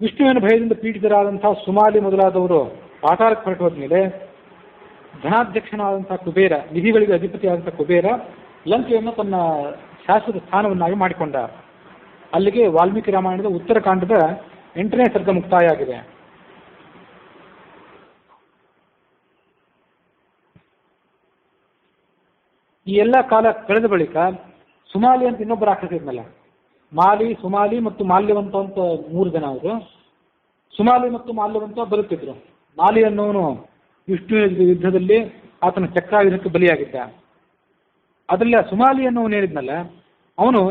ವಿಷ್ಣುವಿನ ಭಯದಿಂದ ಪೀಡಿತರಾದಂತಹ ಸುಮಾಲಿ ಮೊದಲಾದವರು ಪಾತಾಳಕ್ಕೆ ಹೊರಟು ಹೋದ್ಮೇಲೆ ಧನಾಧ್ಯಕ್ಷನಾದಂತಹ ಕುಬೇರ, ನಿಧಿಗಳಿಗೆ ಅಧಿಪತಿಯಾದಂತಹ ಕುಬೇರ ಲಂಕೆಯನ್ನು ತನ್ನ ಶಾಶ್ವತ ಸ್ಥಾನವನ್ನಾಗಿ ಮಾಡಿಕೊಂಡ. ಅಲ್ಲಿಗೆ ವಾಲ್ಮೀಕಿ ರಾಮಾಯಣದ ಉತ್ತರಕಾಂಡದ 8ನೇ ಸರ್ಗ ಮುಕ್ತಾಯ ಆಗಿದೆ. ಈ ಎಲ್ಲ ಕಾಲ ಕಳೆದ ಬಳಿಕ ಸುಮಾಲಿ ಅಂತ ಇನ್ನೊಬ್ಬ ರಾಕ್ಷಸ ಇದ್ನಲ್ಲ, ಮಾಲಿ, ಸುಮಾಲಿ ಮತ್ತು ಮಾಲ್ಯವಂತ ಅಂತ 3 ಜನ ಅವರು. ಸುಮಾಲಿ ಮತ್ತು ಮಾಲ್ಯವಂತ ಬರುತ್ತಿದ್ರು. ಮಾಲಿ ಅನ್ನೋನು ವಿಷ್ಣುವಿನ ಯುದ್ಧದಲ್ಲಿ ಆತನ ಚಕ್ರಾಯುಧಕ್ಕೆ ಬಲಿಯಾಗಿದ್ದ. ಅದರಲ್ಲಿ ಆ ಸುಮಾಲಿ ಅನ್ನೋನು ಏನಿದ್ನಲ್ಲ, ಅವನು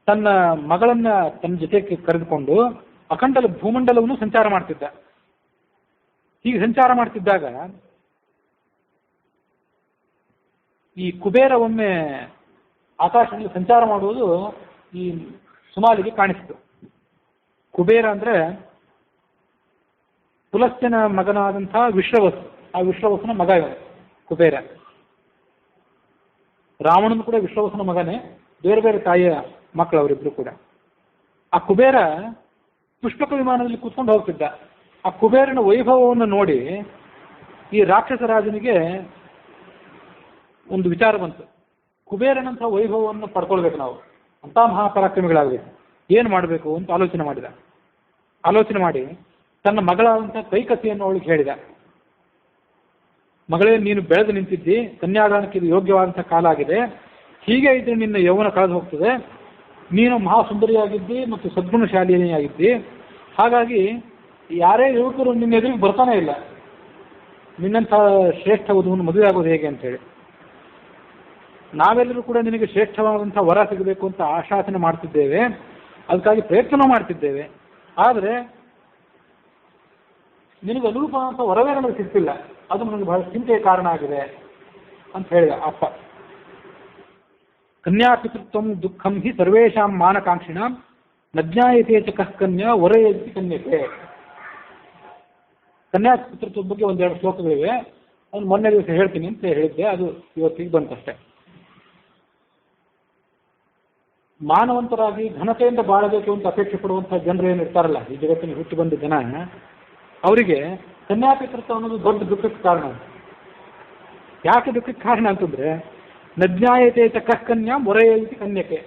ತನ್ನ ಮಗಳನ್ನ ತನ್ನ ಜೊತೆಗೆ ಕರೆದುಕೊಂಡು ಅಖಂಡ ಭೂಮಂಡಲವನ್ನು ಸಂಚಾರ ಮಾಡ್ತಿದ್ದ. ಹೀಗೆ ಸಂಚಾರ ಮಾಡ್ತಿದ್ದಾಗ ಈ ಕುಬೇರ ಒಮ್ಮೆ ಆಕಾಶದಲ್ಲಿ ಸಂಚಾರ ಮಾಡುವುದು ಈ ಸುಮಾಲಿಗೆ ಕಾಣಿಸಿತು. ಕುಬೇರ ಅಂದ್ರೆ ಪುಲಸ್ತ್ಯನ ಮಗನಾದಂತಹ ವಿಶ್ವವಸು. ಆ ವಿಶ್ವವಸುನ ಮಗ ಇವನು ಕುಬೇರ. ರಾವಣನು ಕೂಡ ವಿಶ್ವವಸುನ ಮಗನೇ, ಬೇರೆ ಬೇರೆ ತಾಯಿಯ ಮಕ್ಕಳು ಅವರಿಬ್ರು ಕೂಡ. ಆ ಕುಬೇರ ಪುಷ್ಪಕ ವಿಮಾನದಲ್ಲಿ ಕೂತ್ಕೊಂಡು ಹೋಗ್ತಿದ್ದ. ಆ ಕುಬೇರನ ವೈಭವವನ್ನು ನೋಡಿ ಈ ರಾಕ್ಷಸ ರಾಜನಿಗೆ ಒಂದು ವಿಚಾರ ಬಂತು. ಕುಬೇರನಂತಹ ವೈಭವವನ್ನು ಪಡ್ಕೊಳ್ಬೇಕು ನಾವು, ಅಂತ ಮಹಾಪರಾಕ್ರಮಿಗಳಾಗಬೇಕು, ಏನು ಮಾಡಬೇಕು ಅಂತ ಆಲೋಚನೆ ಮಾಡಿದ. ಆಲೋಚನೆ ಮಾಡಿ ತನ್ನ ಮಗಳಾದಂತಹ ಕೈಕಸಿಯನ್ನು ಅವಳಿಗೆ ಹೇಳಿದ, ಮಗಳೇ, ನೀನು ಬೆಳೆದು ನಿಂತಿದ್ದಿ, ಕನ್ಯಾದಾನಕ್ಕೆ ಇದು ಯೋಗ್ಯವಾದಂತಹ ಕಾಲ ಆಗಿದೆ. ಹೀಗೆ ಇದ್ರೆ ನಿನ್ನ ಯೌವನ ಕಳೆದು ಹೋಗ್ತದೆ. ನೀನು ಮಹಾಸುಂದರಿಯಾಗಿದ್ದಿ ಮತ್ತು ಸದ್ಗುಣಶಾಲಿಯಾಗಿದ್ದಿ. ಹಾಗಾಗಿ ಯಾರೇ ಯುವಕರು ನಿನ್ನ ಎದುರಿಗೆ ಬರ್ತಾನೆ ಇಲ್ಲ. ನಿನ್ನಂಥ ಶ್ರೇಷ್ಠ ವಧುವನ್ನು ಮದುವೆ ಆಗೋದು ಹೇಗೆ ಅಂತೇಳಿ. ನಾವೆಲ್ಲರೂ ಕೂಡ ನಿನಗೆ ಶ್ರೇಷ್ಠವಾದಂಥ ವರ ಸಿಗಬೇಕು ಅಂತ ಆಶಾಸನೆ ಮಾಡ್ತಿದ್ದೇವೆ, ಅದಕ್ಕಾಗಿ ಪ್ರಯತ್ನ ಮಾಡ್ತಿದ್ದೇವೆ. ಆದರೆ ನಿನಗೆ ಅನುರೂಪವಾದಂಥ ವರವೇ ನನಗೆ ಸಿಗ್ತಿಲ್ಲ. ಅದು ನನಗೆ ಬಹಳ ಚಿಂತೆಯ ಕಾರಣ ಆಗಿದೆ ಅಂತ ಹೇಳಿದ ಅಪ್ಪ. ಕನ್ಯಾಪಿತೃತ್ವ ದುಃಖಂ ಹಿ ಸರ್ವೇಷಾಂ ಮಾನಕಾಂಕ್ಷಿಣ ನಜ್ಞಾಯತೆ ಚ ಕಃ ಕನ್ಯಾ ವರಯತಿ ಕನ್ಯತೆ. ಕನ್ಯಾಪಿತೃತ್ವದ ಬಗ್ಗೆ 1-2 ಶ್ಲೋಕಗಳಿವೆ. ಅದನ್ನು ಮೊನ್ನೆ ದಿವಸ ಹೇಳ್ತೀನಿ ಅಂತ ಹೇಳಿದ್ದೆ, ಅದು ಇವತ್ತಿಗೆ ಬಂತಷ್ಟೇ. ಮಾನವಂತರಾಗಿ ಘನತೆಯಿಂದ ಬಾಳಬೇಕು ಅಂತ ಅಪೇಕ್ಷೆ ಪಡುವಂತಹ ಜನರು ಏನಿರ್ತಾರಲ್ಲ, ಈ ಜಗತ್ತಿನ ಹುಟ್ಟು ಬಂದ ಜನ, ಅವರಿಗೆ ಕನ್ಯಾಪಿತೃತ್ವ ಅನ್ನೋದು ದೊಡ್ಡ ದುಃಖಕ್ಕೆ ಕಾರಣ. ಯಾಕೆ ದುಃಖಕ್ಕೆ ಕಾರಣ ಅಂತಂದ್ರೆ, ನಜ್ಞಾಯತೆ ಚ ಕಃ ಕನ್ಯಾ ಮೊರೆಯತಿ ಕನ್ಯಕೆ.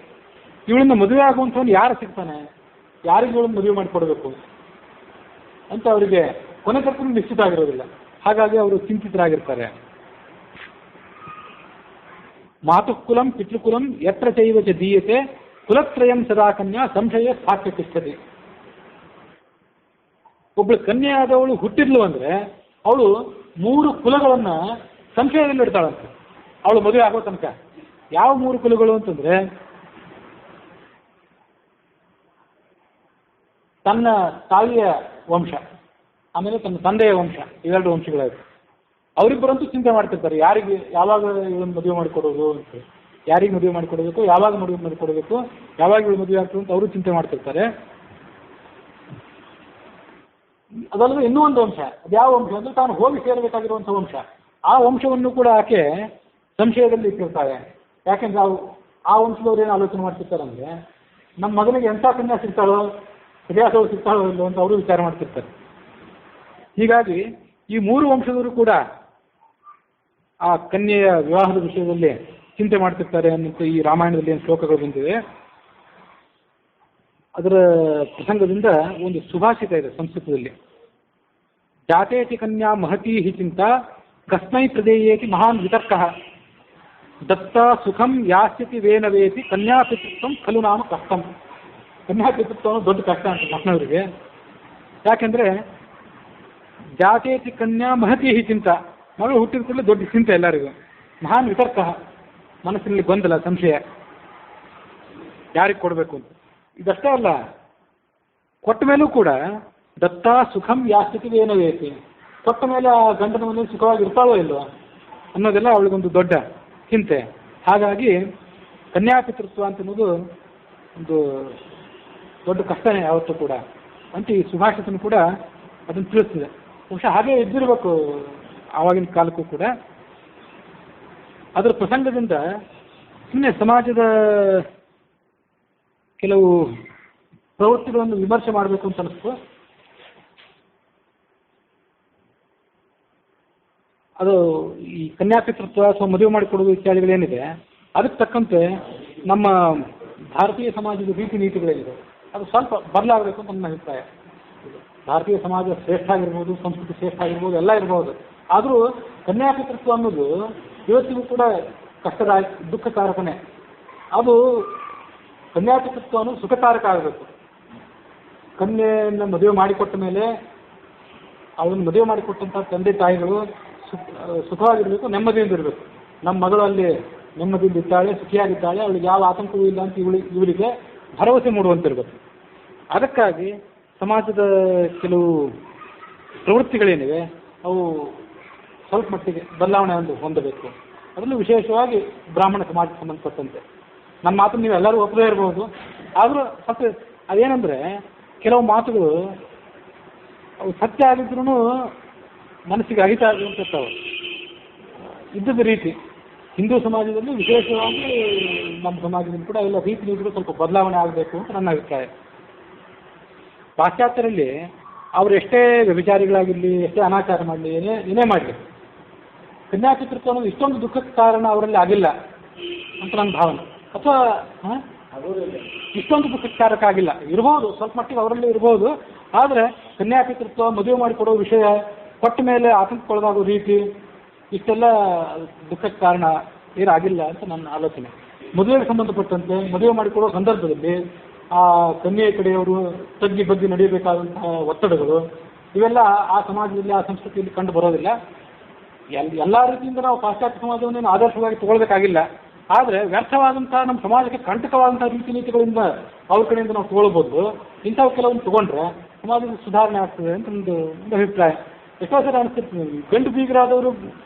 ಇವಳನ್ನ ಮದುವೆ ಆಗುವಂಥವನು ಯಾರು ಸಿಗ್ತಾನೆ, ಯಾರಿಗೆ ಇವಳನ್ನು ಮದುವೆ ಮಾಡಿಕೊಡ್ಬೇಕು ಅಂತ ಅವರಿಗೆ ಕೊನೆ ತನಕ ನಿಶ್ಚಿತ ಆಗಿರೋದಿಲ್ಲ. ಹಾಗಾಗಿ ಅವರು ಚಿಂತಿತರಾಗಿರ್ತಾರೆ. ಮಾತುಕುಲಂ ಪಿತೃಕುಲಂ ಯತ್ರ ಚೈವ ಚ ದೀಯತೆ ಕುಲತ್ರಯಂ ಸದಾ ಕನ್ಯಾ ಸಂಶಯ ಸ್ಥಾಪ್ಯ ತಿಷ್ಠತಿ. ಒಬ್ಬಳು ಕನ್ಯೆ ಆದವಳು ಹುಟ್ಟಿದ್ಲು ಅಂದ್ರೆ ಅವಳು 3 ಕುಲಗಳನ್ನ ಸಂಶಯದಲ್ಲಿ ಇಡ್ತಾಳಂತೆ ಅವಳು ಮದುವೆ ಆಗೋ ತನಕ. ಯಾವ 3 ಕುಲಗಳು ಅಂತಂದ್ರೆ, ತನ್ನ ತಾಯಿಯ ವಂಶ, ಆಮೇಲೆ ತನ್ನ ತಂದೆಯ ವಂಶ, ಇವೆರಡು ವಂಶಗಳಾಯ್ತು. ಅವರಿಬ್ಬರಂತೂ ಚಿಂತೆ ಮಾಡ್ತಿರ್ತಾರೆ, ಯಾರಿಗೆ ಯಾವಾಗ ಇವನು ಮದುವೆ ಮಾಡಿಕೊಡೋದು ಅಂತ. ಯಾರಿಗೆ ಮದುವೆ ಮಾಡಿಕೊಡಬೇಕು, ಯಾವಾಗ ಮದುವೆ ಮಾಡಿಕೊಡಬೇಕು, ಯಾವಾಗ ಇವಳು ಮದುವೆ ಆಗ್ತದೆ ಅಂತ ಅವರು ಚಿಂತೆ ಮಾಡ್ತಿರ್ತಾರೆ. ಅದಲ್ಲದೆ ಇನ್ನೂ ಒಂದು ವಂಶ, ಅದು ಯಾವ ವಂಶ ಅಂದರೆ ತಾನು ಹೋಗಿ ಸೇರಬೇಕಾಗಿರುವಂಥ ವಂಶ. ಆ ವಂಶವನ್ನು ಕೂಡ ಆಕೆ ಸಂಶಯದಲ್ಲಿ ಇಟ್ಟಿರ್ತಾಳೆ. ಯಾಕೆಂದ್ರೆ ಆ ವಂಶದವ್ರು ಏನು ಆಲೋಚನೆ ಮಾಡ್ತಿರ್ತಾರೆ ಅಂದರೆ, ನಮ್ಮ ಮಗನಿಗೆ ಎಂಥ ಕನ್ಯಾ ಸಿಗ್ತಾಳೋ, ಹೃದಯಾಸವು ಸಿಗ್ತಾಳೋ ಇಲ್ಲೋ ಅಂತ ಅವರು ವಿಚಾರ ಮಾಡ್ತಿರ್ತಾರೆ. ಹೀಗಾಗಿ ಈ ಮೂರು ವಂಶದವರು ಕೂಡ ಆ ಕನ್ಯೆಯ ವಿವಾಹದ ವಿಷಯದಲ್ಲಿ ಚಿಂತೆ ಮಾಡ್ತಿರ್ತಾರೆ ಅನ್ನೋಂಥ ಈ ರಾಮಾಯಣದಲ್ಲಿ ಏನು ಶ್ಲೋಕಗಳು ಬಂದಿವೆ. ಅದರ ಪ್ರಸಂಗದಿಂದ ಒಂದು ಸುಭಾಷಿತ ಇದೆ ಸಂಸ್ಕೃತದಲ್ಲಿ. ಜಾತೇತಿ ಕನ್ಯಾ ಮಹತೀ ಹಿ ಚಿಂತಾ ಕಸ್ಮೈ ಪ್ರದೇಯೇತಿ ಮಹಾನ್ ವಿತರ್ಕ ದತ್ತ ಸುಖಂ ಯಾಸ್ಯತಿ ವೇನವೇತಿ ಕನ್ಯಾಪಿತೃತ್ವಂ ಖಲು ನಾಮ ಕಷ್ಟಂ. ಕನ್ಯಾಪಿತೃತ್ವ ದೊಡ್ಡ ಕಷ್ಟ ಅಂತ ಮಕ್ಕಳವರಿಗೆ. ಯಾಕೆಂದರೆ ಜಾತೇತಿ ಕನ್ಯಾ ಮಹತೀ ಹಿ ಚಿಂತಾ, ಮಗಳು ಹುಟ್ಟಿದ ಕೂಡಲೇ ದೊಡ್ಡ ಚಿಂತೆ ಎಲ್ಲರಿಗೂ. ಮಹಾನ್ ವಿತರ್ಕ, ಮನಸ್ಸಿನಲ್ಲಿ ಗೊಂದಲ, ಸಂಶಯ, ಯಾರಿಗೆ ಕೊಡಬೇಕು ಅಂತ. ಇದಷ್ಟೇ ಅಲ್ಲ, ಕೊಟ್ಟ ಮೇಲೂ ಕೂಡ ದತ್ತ ಸುಖಂ ಯಾಸ್ತಿತಿ ಏನವೇತಿ, ಕೊಟ್ಟ ಮೇಲೆ ಆ ಗಂಡನ ಮನೆಯಲ್ಲಿ ಸುಖವಾಗಿ ಇರ್ತಾಳೋ ಇಲ್ವೋ ಅನ್ನೋದೆಲ್ಲ ಅವಳಿಗೊಂದು ದೊಡ್ಡ ಚಿಂತೆ. ಹಾಗಾಗಿ ಕನ್ಯಾಪಿತೃತ್ವ ಅಂತ ಅನ್ನೋದು ಒಂದು ದೊಡ್ಡ ಕಷ್ಟನೇ ಯಾವತ್ತೂ ಕೂಡ ಅಂತ ಈ ಸುಭಾಷಿತನು ಕೂಡ ಅದನ್ನು ತಿಳಿಸ್ತಿದೆ. ಬಹುಶಃ ಹಾಗೆ ಇದ್ದಿರಬೇಕು ಆವಾಗಿನ ಕಾಲಕ್ಕೂ ಕೂಡ. ಅದರ ಪ್ರಸಂಗದಿಂದ ಸುಮ್ಮನೆ ಸಮಾಜದ ಕೆಲವು ಪ್ರವೃತ್ತಿಗಳನ್ನು ವಿಮರ್ಶೆ ಮಾಡಬೇಕು ಅಂತ ಅನಿಸ್ತು. ಅದು ಈ ಕನ್ಯಾಪಿತೃತ್ವ ಅಥವಾ ಮದುವೆ ಮಾಡಿಕೊಡೋದು ಇತ್ಯಾದಿಗಳೇನಿದೆ, ಅದಕ್ಕೆ ತಕ್ಕಂತೆ ನಮ್ಮ ಭಾರತೀಯ ಸಮಾಜದ ರೀತಿ ನೀತಿಗಳೇನಿದೆ ಅದು ಸ್ವಲ್ಪ ಬದಲಾಗಬೇಕು ಅಂತ ನನ್ನ ಅಭಿಪ್ರಾಯ. ಭಾರತೀಯ ಸಮಾಜ ಶ್ರೇಷ್ಠ ಆಗಿರ್ಬೋದು, ಸಂಸ್ಕೃತಿ ಶ್ರೇಷ್ಠ ಆಗಿರ್ಬೋದು, ಎಲ್ಲ ಇರ್ಬೋದು. ಆದರೂ ಕನ್ಯಾಪಿತೃತ್ವ ಅನ್ನೋದು ಇವತ್ತಿಗೂ ಕೂಡ ಕಷ್ಟದಾಯಕ, ದುಃಖಕಾರಕನೇ. ಅದು ಕನ್ಯಾಪಿತೃತ್ವ ಅನ್ನೋದು ಸುಖಕಾರಕ ಆಗಬೇಕು. ಕನ್ಯೆಯನ್ನು ಮದುವೆ ಮಾಡಿಕೊಟ್ಟ ಮೇಲೆ ಅವಳನ್ನು ಮದುವೆ ಮಾಡಿಕೊಟ್ಟಂಥ ತಂದೆ ತಾಯಿಗಳು ಸುಖವಾಗಿರಬೇಕು, ನೆಮ್ಮದಿಯಿಂದ ಇರಬೇಕು. ನಮ್ಮ ಮಗಳು ಅಲ್ಲಿ ನೆಮ್ಮದಿಯಿಂದ ಇದ್ದಾಳೆ, ಸುಖಿಯಾಗಿದ್ದಾಳೆ, ಅವಳಿಗೆ ಯಾವ ಆತಂಕವೂ ಇಲ್ಲ ಅಂತ ಇವರಿಗೆ ಭರವಸೆ ಮೂಡುವಂತಿರಬೇಕು. ಅದಕ್ಕಾಗಿ ಸಮಾಜದ ಕೆಲವು ಪ್ರವೃತ್ತಿಗಳೇನಿವೆ ಅವು ಸ್ವಲ್ಪ ಮಟ್ಟಿಗೆ ಬದಲಾವಣೆ ಹೊಂದಬೇಕು. ಅದರಲ್ಲೂ ವಿಶೇಷವಾಗಿ ಬ್ರಾಹ್ಮಣ ಸಮಾಜಕ್ಕೆ ಸಂಬಂಧಪಟ್ಟಂತೆ. ನಮ್ಮ ಮಾತನ್ನು ನೀವು ಎಲ್ಲರೂ ಒಪ್ಪದೇ ಇರಬಹುದು, ಆದರೂ ಸ್ವಲ್ಪ ಅದೇನೆಂದರೆ ಕೆಲವು ಮಾತುಗಳು ಅವು ಸತ್ಯ ಆಗಿದ್ರೂ ಮನಸ್ಸಿಗೆ ಅಹಿತ ಆಗಿರ್ತಾವೆ. ಇದ್ದದ ರೀತಿ ಹಿಂದೂ ಸಮಾಜದಲ್ಲಿ ವಿಶೇಷವಾಗಿ ನಮ್ಮ ಸಮಾಜದಲ್ಲಿ ಕೂಡ ಎಲ್ಲ ರೀತಿ ನೀತಿಗಳು ಸ್ವಲ್ಪ ಬದಲಾವಣೆ ಆಗಬೇಕು ಅಂತ ನನ್ನ ಅಭಿಪ್ರಾಯ. ಪಾಶ್ಚಾತ್ಯರಲ್ಲಿ ಅವರು ಎಷ್ಟೇ ವ್ಯಭಿಚಾರಿಗಳಾಗಿರಲಿ, ಎಷ್ಟೇ ಅನಾಚಾರ ಮಾಡಲಿ, ಏನೇ ಮಾಡಲಿ, ಕನ್ಯಾಪಿತೃತ್ವ ಅನ್ನೋದು ಇಷ್ಟೊಂದು ದುಃಖಕ್ಕೆ ಕಾರಣ ಅವರಲ್ಲಿ ಆಗಿಲ್ಲ ಅಂತ ನನ್ನ ಭಾವನೆ. ಅಥವಾ ಇಷ್ಟೊಂದು ದುಃಖಕಾರಕ ಆಗಿಲ್ಲ, ಇರ್ಬೋದು, ಸ್ವಲ್ಪ ಮಟ್ಟಿಗೆ ಅವರಲ್ಲಿ ಇರ್ಬೋದು. ಆದರೆ ಕನ್ಯಾಪಿತೃತ್ವ ಮದುವೆ ಮಾಡಿಕೊಡೋ ವಿಷಯ, ಕೊಟ್ಟ ಮೇಲೆ ಆತಂಕಕ್ಕೊಳಗಾಗೋ ರೀತಿ, ಇಷ್ಟೆಲ್ಲ ದುಃಖಕ್ಕೆ ಕಾರಣ ಏನಾಗಿಲ್ಲ ಅಂತ ನನ್ನ ಆಲೋಚನೆ. ಮದುವೆಗೆ ಸಂಬಂಧಪಟ್ಟಂತೆ ಮದುವೆ ಮಾಡಿಕೊಡೋ ಸಂದರ್ಭದಲ್ಲಿ ಆ ಕನ್ಯೆಯ ಕಡೆಯವರು ತಗ್ಗಿ ಬಗ್ಗಿ ನಡೆಯಬೇಕಾದಂತಹ ಒತ್ತಡಗಳು ಇವೆಲ್ಲ ಆ ಸಮಾಜದಲ್ಲಿ, ಆ ಸಂಸ್ಕೃತಿಯಲ್ಲಿ ಕಂಡು ಬರೋದಿಲ್ಲ. ಎಲ್ಲ ರೀತಿಯಿಂದ ನಾವು ಪಾಶ್ಚಾತ್ಯ ಸಮಾಜವನ್ನು ಆದರ್ಶವಾಗಿ ತಗೊಳ್ಬೇಕಾಗಿಲ್ಲ. ಆದರೆ ವ್ಯರ್ಥವಾದಂಥ, ನಮ್ಮ ಸಮಾಜಕ್ಕೆ ಕಂಟಕವಾದಂಥ ರೀತಿ ನೀತಿಗಳಿಂದ ಅವ್ರ ಕಡೆಯಿಂದ ನಾವು ತಗೊಳ್ಬೋದು. ಇಂಥವು ಕೆಲವೊಂದು ತಗೊಂಡ್ರೆ ಸಮಾಜದ ಸುಧಾರಣೆ ಆಗ್ತದೆ ಅಂತ ಒಂದು ಅಭಿಪ್ರಾಯ. ಎಷ್ಟೋ ಸರಿ ಅನಿಸ್ತಿರ್ತೀವಿ, ಗಂಡು ಬೀಗರಾದವರು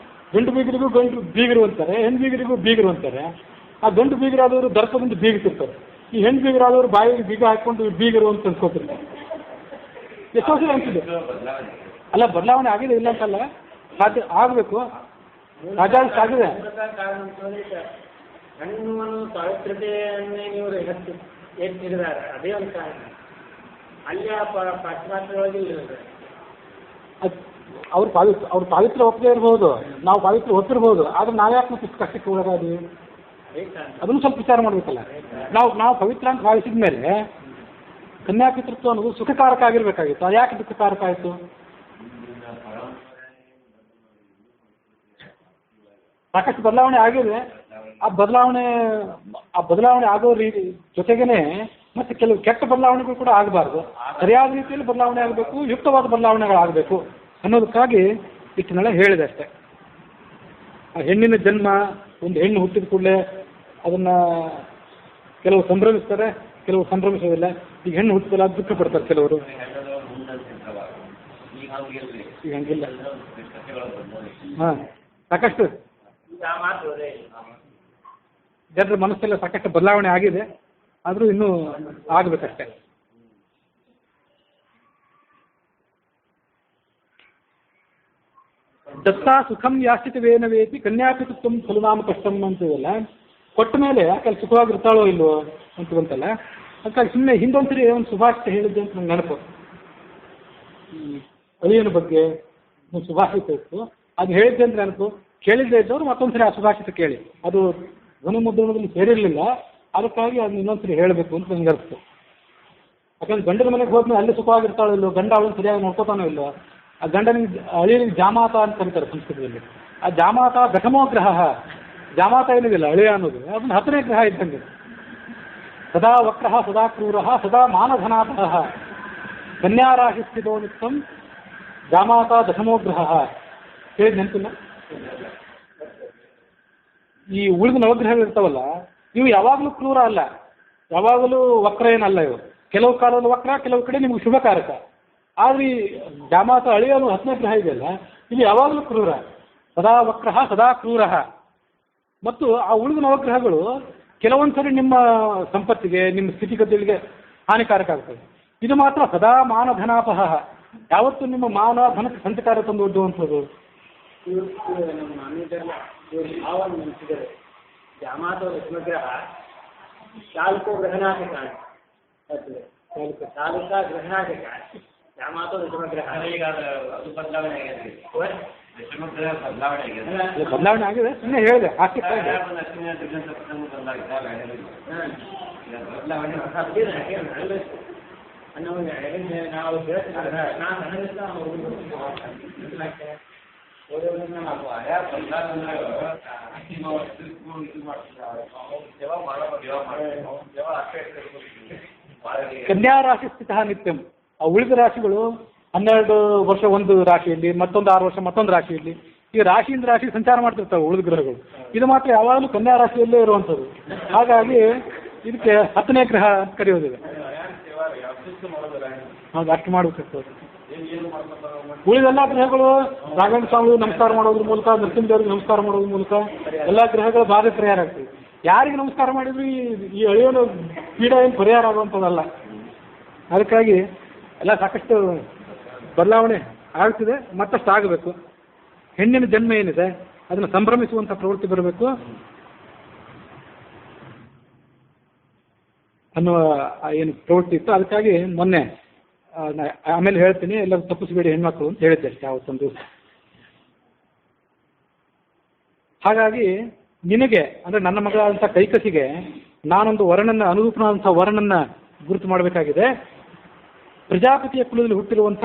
ಗಂಡು ಬೀಗರಿಗೂ ಗಂಡು ಬೀಗರು ಅಂತಾರೆ, ಹೆಣ್ಣು ಬೀಗರಿಗೂ ಬೀಗರು ಅಂತಾರೆ. ಆ ಗಂಡು ಬೀಗರಾದವರು ದರ್ಪದಿಂದ ಬೀಗುತ್ತಿರ್ತಾರೆ, ಈ ಹೆಣ್ಣು ಬೀಗರಾದವರು ಬಾಯಿಗೆ ಬೀಗ ಹಾಕೊಂಡು ಬೀಗರು ಅಂತ ಅನ್ಸ್ಕೊತಿರ್ತಾರೆ. ಎಷ್ಟೋ ಸರಿ ಅನಿಸಿದೆ. ಅಲ್ಲ, ಬದಲಾವಣೆ ಆಗಿದೆ, ಇಲ್ಲ ಅಂತಲ್ಲ, ಸಾಧ್ಯ ಆಗಬೇಕು, ಸಾಧ್ಯ ಆಗಿದೆ. ಹೆಣ್ಣು ಪವಿತ್ರತೆಯನ್ನೇ ನೀವು ಎತ್ತಿದ್ದಾರೆ, ಅದೇ ಒಂದು ಕಾರಣ. ಅಲ್ಲಿ ಪಾಶ್ಚಿಮಾತ್ಯವಾಗಿ ಅವ್ರು ಪಾವಿತ್ರ ಒಪ್ಪದೇ ಇರ್ಬೋದು, ನಾವು ಪಾವಿತ್ರ ಒಪ್ಪಿರ್ಬೋದು. ಆದ್ರೆ ನಾವ್ಯಾಕೆ ಮತ್ತೆ ಕಷ್ಟಕ್ಕೆ ಒಳಗಾದ್ವಿ, ಅದನ್ನು ಸ್ವಲ್ಪ ವಿಚಾರ ಮಾಡಬೇಕಲ್ಲ. ನಾವು ಪವಿತ್ರ ಅಂತ ಭಾವಿಸಿದ ಮೇಲೆ ಕನ್ಯಾಪಿತೃತ್ವ ಅನ್ನೋದು ಸುಖಕಾರಕ ಆಗಿರ್ಬೇಕಾಗಿತ್ತು. ಅದು ಯಾಕೆ ದುಃಖಕಾರಕ ಆಯಿತು? ಸಾಕಷ್ಟು ಬದಲಾವಣೆ ಆಗಿದೆ. ಆ ಬದಲಾವಣೆ ಆಗೋ ರೀತಿ ಜೊತೆಗೇನೆ ಮತ್ತೆ ಕೆಲವು ಕೆಟ್ಟ ಬದಲಾವಣೆಗಳು ಕೂಡ ಆಗಬಾರ್ದು. ಸರಿಯಾದ ರೀತಿಯಲ್ಲಿ ಬದಲಾವಣೆ ಆಗಬೇಕು, ಯುಕ್ತವಾದ ಬದಲಾವಣೆಗಳಾಗಬೇಕು ಅನ್ನೋದಕ್ಕಾಗಿ ಇಷ್ಟನ್ನೆಲ್ಲ ಹೇಳಿದೆ ಅಷ್ಟೇ. ಆ ಹೆಣ್ಣಿನ ಜನ್ಮ, ಒಂದು ಹೆಣ್ಣು ಹುಟ್ಟಿದ ಕೂಡಲೇ ಅದನ್ನು ಕೆಲವು ಸಂಭ್ರಮಿಸ್ತಾರೆ, ಕೆಲವು ಸಂಭ್ರಮಿಸೋದಿಲ್ಲ. ಈಗ ಹೆಣ್ಣು ಹುಟ್ಟಿದಲ್ಲ ದುಃಖ ಪಡ್ತಾರೆ ಕೆಲವರು. ಈಗ ಹಂಗಿಲ್ಲ. ಹಾಂ, ಸಾಕಷ್ಟು ಜನರ ಮನಸ್ಸೆಲ್ಲ ಸಾಕಷ್ಟು ಬದಲಾವಣೆ ಆಗಿದೆ, ಆದರೂ ಇನ್ನೂ ಆಗಬೇಕಷ್ಟೆ. ದತ್ತಾ ಸುಖಂ ಯಾಶ್ಚಿತವೇನ ವೇತಿ ಕನ್ಯಾಪಿತೃತ್ವಂ ಫಲನಾಮ ಕಷ್ಟಂ ಅಂತೀವಲ್ಲ, ಕೊಟ್ಟ ಮೇಲೆ ಯಾಕೆ ಸುಖವಾಗಿರ್ತಾಳೋ ಇಲ್ವೋ ಅಂತಂತಲ್ಲ, ಅದಕ್ಕಾಗಿ ಸುಮ್ಮನೆ ಹಿಂದೊಂದ್ಸರಿ ಒಂದು ಸುಭಾಷಿತ ಹೇಳಿದ್ದೆ ಅಂತ ನಂಗೆ ನೆನಪು. ಅಳಿಯನ ಬಗ್ಗೆ ಒಂದು ಸುಭಾಷಿತ ಇತ್ತು, ಅದು ಹೇಳಿದ್ದೆ ಅಂತ ನೆನಪು. ಕೇಳಿದ್ದೇ ಇದ್ದವರು ಮತ್ತೊಂದ್ಸರಿ ಆ ಸುಭಾಷಿತ ಕೇಳಿ, ಅದು ಧ್ವನಿ ಮುದ್ರಣದಲ್ಲಿ ಸೇರಿರಲಿಲ್ಲ, ಅದಕ್ಕಾಗಿ ಅದನ್ನ ಇನ್ನೊಂದ್ಸರಿ ಹೇಳಬೇಕು ಅಂತ ನಂಗೆ ಅನಿಸ್ತು. ಯಾಕಂದ್ರೆ ಗಂಡನ ಮನೆಗೆ ಹೋದ್ಮೇಲೆ ಅಲ್ಲಿ ಸುಖವಾಗಿರ್ತಾಳೋ ಇಲ್ಲೋ, ಗಂಡ ಅವಳನ್ನು ಸರಿಯಾಗಿ ನೋಡ್ಕೋತಾನೋ ಇಲ್ಲೋ, ಆ ಗಂಡನಿಗೆ ಅಳಿಯನಿಗೆ ಜಾಮಾತ ಅಂತ ಕರೀತಾರೆ ಸಂಸ್ಕೃತದಲ್ಲಿ. ಆ ಜಾಮಾತ ದಶಮೋ ಗ್ರಹ, ಜಾಮಾತ ಏನಿದಿಲ್ಲ ಅಳಿಯ ಅನ್ನೋದು ಅದನ್ನ 10ನೇ ಗ್ರಹ ಇದ್ದಂಗೆ. ಸದಾ ವಕ್ರ ಸದಾ ಕ್ರೂರ ಸದಾ ಮಾನಧನಾತಃ ಕನ್ಯಾರಾಶಿ ಸ್ಥಿತೋ ನಿತ್ಯಂ ಜಾಮಾತ ದಶಮೋ ಗ್ರಹ. ಹೇಳಿದ್ ನೆನಪಿಲ್ಲ? ಈ ಉಳಿದ ನವಗ್ರಹಗಳು ಇರ್ತಾವಲ್ಲ, ಇವು ಯಾವಾಗಲೂ ಕ್ರೂರ ಅಲ್ಲ, ಯಾವಾಗಲೂ ವಕ್ರ ಏನಲ್ಲ. ಇವು ಕೆಲವು ಕಾಲದಲ್ಲಿ ವಕ್ರ, ಕೆಲವು ಕಡೆ ನಿಮ್ಗೆ ಶುಭಕಾರಕ. ಆದರೆ ಈ ಜಾಮಾತ ಅಳಿಯೋನು 10ನೇ ಗ್ರಹ ಇದೆಯಲ್ಲ, ಇದು ಯಾವಾಗಲೂ ಕ್ರೂರ, ಸದಾ ವಕ್ರ ಸದಾ ಕ್ರೂರ. ಮತ್ತು ಆ ಉಳಿದ ನವಗ್ರಹಗಳು ಕೆಲವೊಂದು ಸರಿ ನಿಮ್ಮ ಸಂಪತ್ತಿಗೆ, ನಿಮ್ಮ ಸ್ಥಿತಿಗತಿಗಳಿಗೆ ಹಾನಿಕಾರಕ ಆಗ್ತದೆ. ಇದು ಮಾತ್ರ ಸದಾ ಮಾನಧನಾಪಹ, ಯಾವತ್ತೂ ನಿಮ್ಮ ಮಾನ ಧನಕ್ಕೆ ಸಂಚಕಾರ ತಂದು ಒಡ್ಡುವಂಥದ್ದು. ನಮ್ಮ ಮಾನ್ಯತೆಲ್ಲ ಇವರು ಭಾವವನ್ನು ನೆನೆಸಿದರೆ ಜಾಮಾತ ದಶಮಗ್ರಹ ಚಾಲುಕೋ ಗ್ರಹನಾಟಕ ಆಗ್ತದೆ. ಚಾಲುಕ ಗ್ರಹನಾಟಕ ಜಾಮಾತ ದಶಮಗ್ರಹ. ಈಗ ಅದು ಬದಲಾವಣೆ ಆಗಿದೆ, ಬದಲಾವಣೆ ಆಗಿದೆ. ಸುಮ್ಮನೆ ಹೇಳಿದೆ ನಾವು ಕನ್ಯಾ ರಾಶಿ ಸ್ಥಿತ ನಿತ್ಯಂ. ಆ ಉಳಿದ ರಾಶಿಗಳು 12 ವರ್ಷ ಒಂದು ರಾಶಿಯಲ್ಲಿ, ಮತ್ತೊಂದು 6 ವರ್ಷ ಮತ್ತೊಂದು ರಾಶಿಯಲ್ಲಿ, ಈ ರಾಶಿಯಿಂದ ರಾಶಿ ಸಂಚಾರ ಮಾಡ್ತಿರ್ತಾವೆ ಉಳಿದ ಗ್ರಹಗಳು. ಇದು ಮಾತ್ರ ಯಾವಾಗಲೂ ಕನ್ಯಾ ರಾಶಿಯಲ್ಲೇ ಇರುವಂಥದ್ದು. ಹಾಗಾಗಿ ಇದಕ್ಕೆ 10ನೇ ಗ್ರಹ ಅಂತ ಕರೆಯೋದಿದೆ. ಹೌದು, ಅಷ್ಟು ಮಾಡಬೇಕಾಗ್ತದೆ. ಉಳಿದೆಲ್ಲ ಗ್ರಹಗಳು ರಾಘವೇಂದ್ರ ಸ್ವಾಮಿ ನಮಸ್ಕಾರ ಮಾಡೋದ್ರ ಮೂಲಕ, ನರಸಿಂಹದೇವ್ರಿಗೆ ನಮಸ್ಕಾರ ಮಾಡೋದ್ರ ಮೂಲಕ ಎಲ್ಲ ಗ್ರಹಗಳು ಬಾಧೆ ಪರಿಹಾರ ಆಗ್ತದೆ. ಯಾರಿಗೆ ನಮಸ್ಕಾರ ಮಾಡಿದ್ರು ಈ ಅಳಿಯೋನು ಪೀಡ ಏನು ಪರಿಹಾರ ಆಗುವಂಥದ್ದಲ್ಲ. ಅದಕ್ಕಾಗಿ ಎಲ್ಲ ಸಾಕಷ್ಟು ಬದಲಾವಣೆ ಆಗ್ತಿದೆ, ಮತ್ತಷ್ಟು ಆಗಬೇಕು. ಹೆಣ್ಣಿನ ಜನ್ಮ ಏನಿದೆ ಅದನ್ನು ಸಂಭ್ರಮಿಸುವಂಥ ಪ್ರವೃತ್ತಿ ಬರಬೇಕು ಅನ್ನುವ ಏನು ಪ್ರವೃತ್ತಿ ಇತ್ತು. ಅದಕ್ಕಾಗಿ ಮೊನ್ನೆ ಆಮೇಲೆ ಹೇಳ್ತೀನಿ, ಎಲ್ಲ ತಪ್ಪಿಸಬೇಡಿ ಹೆಣ್ಮಕ್ಳು ಅಂತ ಹೇಳಿದ್ದೆ ಅಷ್ಟೇ ಯಾವತ್ತೊಂದು ದಿವಸ. ಹಾಗಾಗಿ ನಿನಗೆ ಅಂದರೆ ನನ್ನ ಮಗಳಾದಂಥ ಕೈಕಸಿಗೆ ನಾನೊಂದು ವರನನ್ನ, ಅನುರೂಪನಾದಂಥ ವರನನ್ನ ಗುರುತು ಮಾಡಬೇಕಾಗಿದೆ. ಪ್ರಜಾಪತಿಯ ಕುಲದಲ್ಲಿ ಹುಟ್ಟಿರುವಂಥ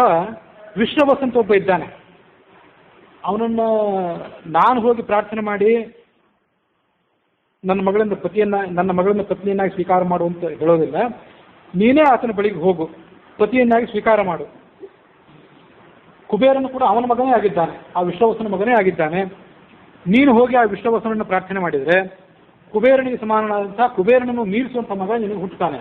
ವಿಶ್ವವಸ್ ಅಂತ ಒಬ್ಬ ಇದ್ದಾನೆ. ಅವನನ್ನು ನಾನು ಹೋಗಿ ಪ್ರಾರ್ಥನೆ ಮಾಡಿ ನನ್ನ ಮಗಳನ್ನ ಪತ್ನಿಯನ್ನಾಗಿ ಸ್ವೀಕಾರ ಮಾಡುವಂತ ಹೇಳೋದಿಲ್ಲ. ನೀನೇ ಆತನ ಬಳಿಗೆ ಹೋಗು, ಪತಿಯನ್ನಾಗಿ ಸ್ವೀಕಾರ ಮಾಡು. ಕುಬೇರನು ಕೂಡ ಅವನ ಮಗನೇ ಆಗಿದ್ದಾನೆ, ಆ ವಿಶ್ವವಸನ ಮಗನೇ ಆಗಿದ್ದಾನೆ. ನೀನು ಹೋಗಿ ಆ ವಿಶ್ವವಸನನ್ನು ಪ್ರಾರ್ಥನೆ ಮಾಡಿದರೆ ಕುಬೇರನಿಗೆ ಸಮಾನನಾದಂಥ, ಕುಬೇರನನ್ನು ಮೀರಿಸುವಂಥ ಮಗ ನಿನಗೆ ಹುಟ್ಟುತ್ತಾನೆ.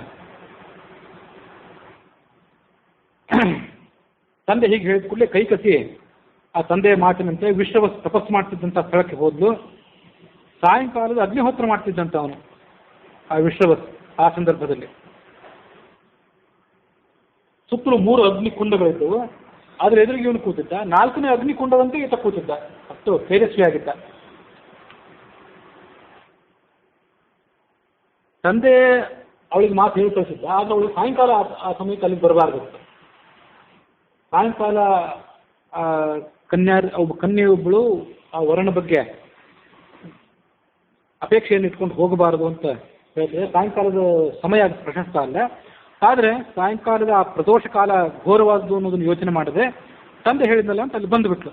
ತಂದೆ ಹೀಗೆ ಹೇಳಿದ ಕೂಡಲೇ ಕೈಕಸಿ ಆ ತಂದೆಯ ಮಾತಿನಂತೆ ವಿಶ್ವವಸ್ ತಪಸ್ಸು ಮಾಡ್ತಿದ್ದಂಥ ಸ್ಥಳಕ್ಕೆ ಹೋದ್ಲು. ಸಾಯಂಕಾಲದ ಅಗ್ನಿಹೋತ್ರ ಮಾಡ್ತಿದ್ದಂತ ಅವನು ಆ ವಿಶ್ವವಸ್. ಆ ಸಂದರ್ಭದಲ್ಲಿ ಸುತ್ತಲೂ 3 ಅಗ್ನಿಕುಂಡಗಳಿದ್ದವು. ಅದ್ರ ಎದುರಿಗೆ ಇವನು ಕೂತಿದ್ದ. 4ನೇ ಅಗ್ನಿಕುಂಡದಂತೆ ಈತ ಕೂತಿದ್ದ. ಅಷ್ಟು ತೇಜಸ್ವಿಯಾಗಿದ್ದ. ತಂದೆ ಅವಳಿಗೆ ಮಾತು ಹೇಳಿ ಕಳಿಸಿದ್ದ. ಆದ್ರೆ ಅವಳು ಸಾಯಂಕಾಲ ಆ ಸಮಯಕ್ಕೆ ಅಲ್ಲಿಗೆ ಬರಬಾರ್ದಿತ್ತು. ಸಾಯಂಕಾಲ ಕನ್ಯೆಯೊಬ್ಬಳು ಆ ವರನ ಬಗ್ಗೆ ಅಪೇಕ್ಷೆಯನ್ನು ಇಟ್ಕೊಂಡು ಹೋಗಬಾರದು ಅಂತ ಹೇಳ್ತದೆ. ಸಾಯಂಕಾಲದ ಸಮಯ ಪ್ರಶಸ್ತ ಅಲ್ಲ. ಆದರೆ ಸಾಯಂಕಾಲದ ಆ ಪ್ರದೋಷ ಕಾಲ ಘೋರವಾದ್ದು ಅನ್ನೋದನ್ನು ಯೋಚನೆ ಮಾಡದೆ ತಂದೆ ಹೇಳಿದ್ನಲ್ಲ ಅಂತ ಅಲ್ಲಿ ಬಂದುಬಿಟ್ಲು.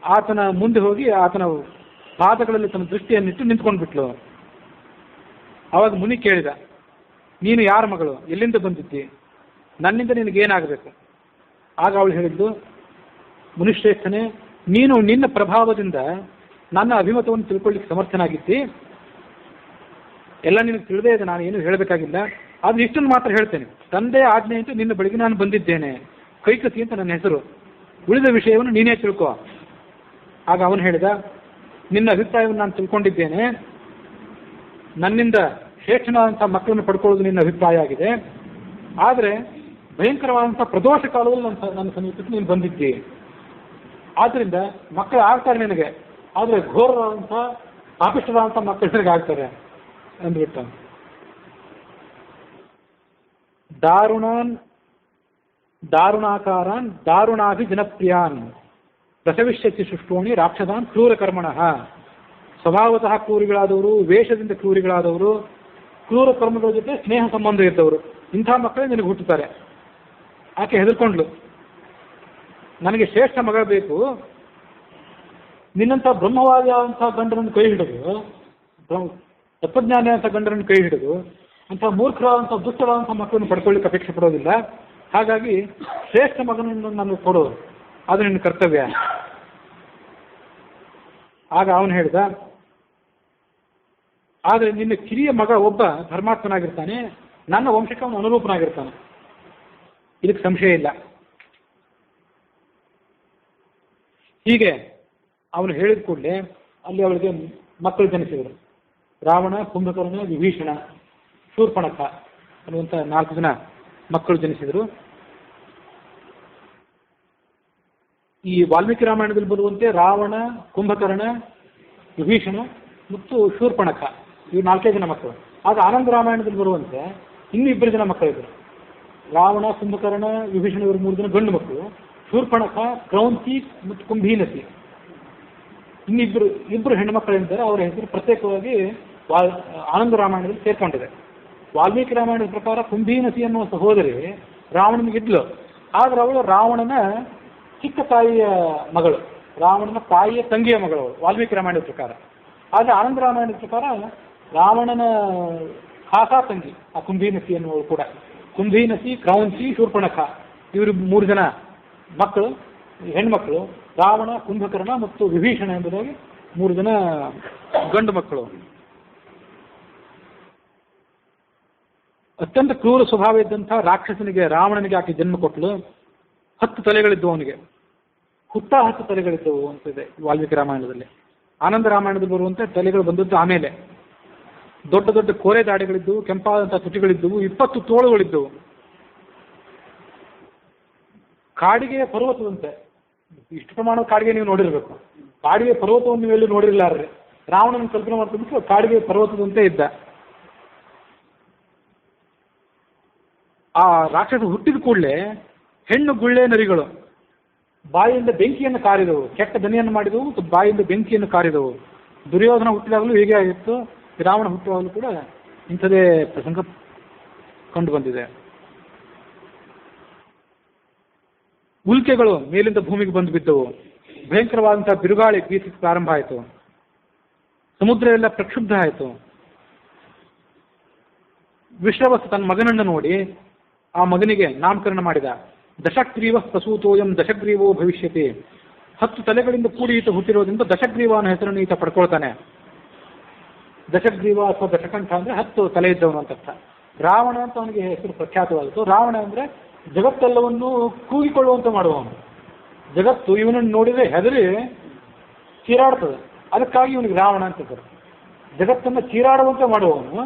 ಆತನ ಮುಂದೆ ಹೋಗಿ ಆತನ ಪಾದಗಳಲ್ಲಿ ತನ್ನ ದೃಷ್ಟಿಯನ್ನಿಟ್ಟು ನಿಂತ್ಕೊಂಡ್ಬಿಟ್ಲು. ಆವಾಗ ಮುನಿ ಕೇಳಿದ, ನೀನು ಯಾರ ಮಗಳು, ಎಲ್ಲಿಂದ ಬಂದಿದ್ದಿ, ನನ್ನಿಂದ ನಿನಗೇನಾಗಬೇಕು? ಆಗ ಅವಳು ಹೇಳಿದ್ದು, ಮುನಿಶ್ರೇಷ್ಠನೇ, ನೀನು ನಿನ್ನ ಪ್ರಭಾವದಿಂದ ನನ್ನ ಅಭಿಮತವನ್ನು ತಿಳ್ಕೊಳ್ಳಿಕ್ಕೆ ಸಮರ್ಥನಾಗಿದ್ದಿ. ಎಲ್ಲ ನಿನಗೆ ತಿಳಿದೇ ಇದೆ, ನಾನು ಏನು ಹೇಳಬೇಕಾಗಿಲ್ಲ. ಆದ್ರೆ ಇಷ್ಟನ್ನು ಮಾತ್ರ ಹೇಳ್ತೇನೆ, ತಂದೆಯ ಆಜ್ಞೆ ಅಂತ ನಿನ್ನ ಬಳಿಗೆ ನಾನು ಬಂದಿದ್ದೇನೆ. ಕೈಕಸಿ ಅಂತ ನನ್ನ ಹೆಸರು. ಉಳಿದ ವಿಷಯವನ್ನು ನೀನೇ ತಿಳ್ಕೊ. ಆಗ ಅವನು ಹೇಳಿದ, ನಿನ್ನ ಅಭಿಪ್ರಾಯವನ್ನು ನಾನು ತಿಳ್ಕೊಂಡಿದ್ದೇನೆ. ನನ್ನಿಂದ ಶ್ರೇಷ್ಠನಾದಂಥ ಮಕ್ಕಳನ್ನು ಪಡ್ಕೊಳ್ಳೋದು ನಿನ್ನ ಅಭಿಪ್ರಾಯ ಆಗಿದೆ. ಆದರೆ ಭಯಂಕರವಾದಂಥ ಪ್ರದೋಷ ಕಾಲದಲ್ಲಿ ನನ್ನ ಸಮೀಪಕ್ಕೆ ನೀನು ಬಂದಿದ್ದಿ. ಆದ್ದರಿಂದ ಮಕ್ಕಳು ಆಗ್ತಾರೆ ನಿನಗೆ, ಆದರೆ ಘೋರವಾದಂಥ ಪಾಪಿಷ್ಠರಾದಂಥ ಮಕ್ಕಳು ನಿನಗೆ ಆಗ್ತಾರೆ ಅಂದ್ಬಿಟ್ಟ. ದಾರುಣಾಕಾರಾನ್ ದಾರುಣಾಭಿ ಜನಪ್ರಿಯಾನ್ ಪ್ರಸವಿಷ್ಯತಿ ಸೃಷ್ಟೋಣಿ ರಾಕ್ಷಸಾನ್ ಕ್ರೂರಕರ್ಮಣಃ. ಸ್ವಭಾವತಃ ಕ್ರೂರಿಗಳಾದವರು, ವೇಷದಿಂದ ಕ್ರೂರಿಗಳಾದವರು, ಕ್ರೂರ ಕರ್ಮಗಳ ಜೊತೆ ಸ್ನೇಹ ಸಂಬಂಧ ಇದ್ದವರು, ಇಂಥ ಮಕ್ಕಳೇ ನಿನಗೆ ಹುಟ್ಟುತ್ತಾರೆ. ಆಕೆ ಹೆದರ್ಕೊಂಡ್ಲು, ನನಗೆ ಶ್ರೇಷ್ಠ ಮಗ ಬೇಕು, ನಿನ್ನಂಥ ಬ್ರಹ್ಮವಾದಿಯಾದಂಥ ಗಂಡನನ್ನು ಕೈ ಹಿಡಿದು, ತತ್ವಜ್ಞಾನಿ ಅಂತ ಗಂಡನನ್ನು ಕೈ ಹಿಡಿದು ಅಂಥ ಮೂರ್ಖರಾದಂಥ ದುಷ್ಟರಾದಂಥ ಮಕ್ಕಳನ್ನು ಪಡ್ಕೊಳ್ಳಿಕ್ಕೆ ಅಪೇಕ್ಷೆ ಪಡೋದಿಲ್ಲ. ಹಾಗಾಗಿ ಶ್ರೇಷ್ಠ ಮಗನನ್ನು ನನಗೆ ಕೊಡು, ಅದು ನಿನ್ನ ಕರ್ತವ್ಯ. ಆಗ ಅವನು ಹೇಳಿದ, ಆದರೆ ನಿನ್ನ ಕಿರಿಯ ಮಗ ಒಬ್ಬ ಧರ್ಮಾತ್ಮನಾಗಿರ್ತಾನೆ, ನನ್ನ ವಂಶಕ್ಕೆ ಅವನು ಅನುರೂಪನಾಗಿರ್ತಾನೆ, ಇದಕ್ಕೆ ಸಂಶಯ ಇಲ್ಲ. ಹೀಗೆ ಅವನು ಹೇಳಿದ ಕೂಡಲೇ ಅಲ್ಲಿ ಅವಳಿಗೆ ಮಕ್ಕಳು ಜನಿಸಿದರು. ರಾವಣ, ಕುಂಭಕರ್ಣ, ವಿಭೀಷಣ, ಶೂರ್ಪಣಖ ಅನ್ನುವಂಥ 4 ಜನ ಮಕ್ಕಳು ಜನಿಸಿದರು. ಈ ವಾಲ್ಮೀಕಿ ರಾಮಾಯಣದಲ್ಲಿ ಬರುವಂತೆ ರಾವಣ, ಕುಂಭಕರ್ಣ, ವಿಭೀಷಣ ಮತ್ತು ಶೂರ್ಪಣಖ ಇವು 4 ಜನ ಮಕ್ಕಳು. ಆಗ ಆನಂದ ರಾಮಾಯಣದಲ್ಲಿ ಬರುವಂತೆ ಇನ್ನೂ 2 ಜನ ಮಕ್ಕಳಿದ್ದರು. ರಾವಣ, ಕುಂಭಕರ್ಣ, ವಿಭೀಷಣ ಇವರು 3 ಜನ ಗಂಡು ಮಕ್ಕಳು. ಶೂರ್ಪಣಖ, ಕ್ರೌಂಚಿ ಮತ್ತು ಕುಂಭೀನಸಿ ಇಬ್ಬರು ಹೆಣ್ಣು ಮಕ್ಕಳಿದ್ದಾರೆ. ಅವರ ಹೆಸರು ಪ್ರತ್ಯೇಕವಾಗಿ ಆನಂದ ರಾಮಾಯಣದಲ್ಲಿ ಸೇರ್ಕೊಂಡಿದೆ. ವಾಲ್ಮೀಕಿ ರಾಮಾಯಣದ ಪ್ರಕಾರ ಕುಂಭೀನಸಿ ಅನ್ನುವ ಸಹೋದರಿ ರಾವಣನಿಗಿದ್ಲು, ಆದರೆ ಅವಳು ರಾವಣನ ಚಿಕ್ಕ ತಾಯಿಯ ಮಗಳು, ರಾವಣನ ತಾಯಿಯ ತಂಗಿಯ ಮಗಳು ವಾಲ್ಮೀಕಿ ರಾಮಾಯಣದ ಪ್ರಕಾರ. ಆದರೆ ಆನಂದ ರಾಮಾಯಣದ ಪ್ರಕಾರ ರಾವಣನ ಖಾಸಾ ತಂಗಿ ಆ ಕುಂಭೀನಸಿ ಅನ್ನುವಳು ಕೂಡ. ಕುಂಭೀನಸಿ, ಕ್ರೌಂಚಿ, ಶೂರ್ಪಣಖ ಇವರು 3 ಜನ ಮಕ್ಕಳು, ಹೆಣ್ಮಕ್ಕಳು. ರಾವಣ, ಕುಂಭಕರ್ಣ ಮತ್ತು ವಿಭೀಷಣ ಎಂಬುದಾಗಿ 3 ಜನ ಗಂಡು ಮಕ್ಕಳು. ಅತ್ಯಂತ ಕ್ರೂರ ಸ್ವಭಾವ ಇದ್ದಂಥ ರಾಕ್ಷಸನಿಗೆ, ರಾವಣನಿಗೆ ಆಕೆ ಜನ್ಮ ಕೊಟ್ಟಳು. 10 ತಲೆಗಳಿದ್ದವು ಅವನಿಗೆ, ಹುತ್ತ 10 ತಲೆಗಳಿದ್ದವು ಅಂತಿದೆ ವಾಲ್ಮೀಕಿ ರಾಮಾಯಣದಲ್ಲಿ. ಆನಂದ ರಾಮಾಯಣದಲ್ಲಿ ಬರುವಂತೆ ತಲೆಗಳು ಬಂದದ್ದು ಆಮೇಲೆ. ದೊಡ್ಡ ದೊಡ್ಡ ಕೋರೆ ದಾಡಿಗಳಿದ್ದವು, ಕೆಂಪಾದಂಥ ತುಟಿಗಳಿದ್ದವು, 20 ತೋಳುಗಳಿದ್ದವು. ಕಾಡಿಗೆಯ ಪರ್ವತದಂತೆ, ಇಷ್ಟು ಪ್ರಮಾಣದ ಕಾಡಿಗೆ ನೀವು ನೋಡಿರಬೇಕು. ಕಾಡಿಗೆ ಪರ್ವತವನ್ನು ನೀವು ಎಲ್ಲೂ ನೋಡಿರಲಾರ್ರೆ. ರಾವಣನ ಕಲ್ಪನೆ ಮಾಡ್ಕೊಂಡ್ಬಿಟ್ಟು ಕಾಡಿಗೆ ಪರ್ವತದಂತೆ ಇದ್ದ. ಆ ರಾಕ್ಷಸ ಹುಟ್ಟಿದ ಕೂಡಲೇ ಹೆಣ್ಣು ಗುಳ್ಳೆ ನರಿಗಳು ಬಾಯಿಯಿಂದ ಬೆಂಕಿಯನ್ನು ಕಾರಿದವು, ಕೆಟ್ಟ ದನಿಯನ್ನು ಮಾಡಿದವು ಮತ್ತು ಬಾಯಿಯಿಂದ ಬೆಂಕಿಯನ್ನು ಕಾರಿದವು. ದುರ್ಯೋಧನ ಹುಟ್ಟಿದಾಗಲೂ ಹೀಗೆ ಆಗಿತ್ತು, ರಾವಣ ಹುಟ್ಟುವಾಗಲೂ ಕೂಡ ಇಂಥದೇ ಪ್ರಸಂಗ ಕಂಡು ಬಂದಿದೆ. ಉಲ್ಕೆಗಳು ಮೇಲಿಂದ ಭೂಮಿಗೆ ಬಂದು ಬಿದ್ದವು. ಭಯಂಕರವಾದಂತಹ ಬಿರುಗಾಳಿ ಬೀಸಕ್ಕೆ ಪ್ರಾರಂಭ ಆಯಿತು. ಸಮುದ್ರ ಎಲ್ಲ ಪ್ರಕ್ಷುಬ್ಧ ಆಯಿತು. ವಿಶ್ರವಸ್ತು ತನ್ನ ಮಗನನ್ನು ನೋಡಿ ಆ ಮಗನಿಗೆ ನಾಮಕರಣ ಮಾಡಿದ. ದಶಗ್ರೀವ ಪ್ರಸೂತೋಯಂ ದಶಗ್ರೀವೋ ಭವಿಷ್ಯತಿ. 10 ತಲೆಗಳಿಂದ ಕೂಡಿ ಈತ ಹುಟ್ಟಿರೋದ್ರಿಂದ ದಶಗ್ರೀವ ಅನ್ನೋ ಹೆಸರನ್ನು ಈತ ಪಡ್ಕೊಳ್ತಾನೆ. ದಶಗ್ರೀವ ಅಥವಾ ದಶಕಂಠ ಅಂದರೆ 10 ತಲೆ ಇದ್ದವನು ಅಂತ ಅರ್ಥ. ರಾವಣ ಅಂತ ಅವನಿಗೆ ಹೆಸರು ಪ್ರಖ್ಯಾತವಾಯಿತು. ರಾವಣ ಅಂದರೆ ಜಗತ್ತೆಲ್ಲವನ್ನು ಕೂಗಿಕೊಳ್ಳುವಂತೆ ಮಾಡುವವನು. ಜಗತ್ತು ಇವನನ್ನು ನೋಡಿದರೆ ಹೆದರಿ ಚೀರಾಡ್ತದೆ, ಅದಕ್ಕಾಗಿ ಇವನಿಗೆ ರಾವಣ ಅಂತಿದ್ದಾರೆ. ಜಗತ್ತನ್ನು ಚೀರಾಡುವಂತೆ ಮಾಡುವವನು.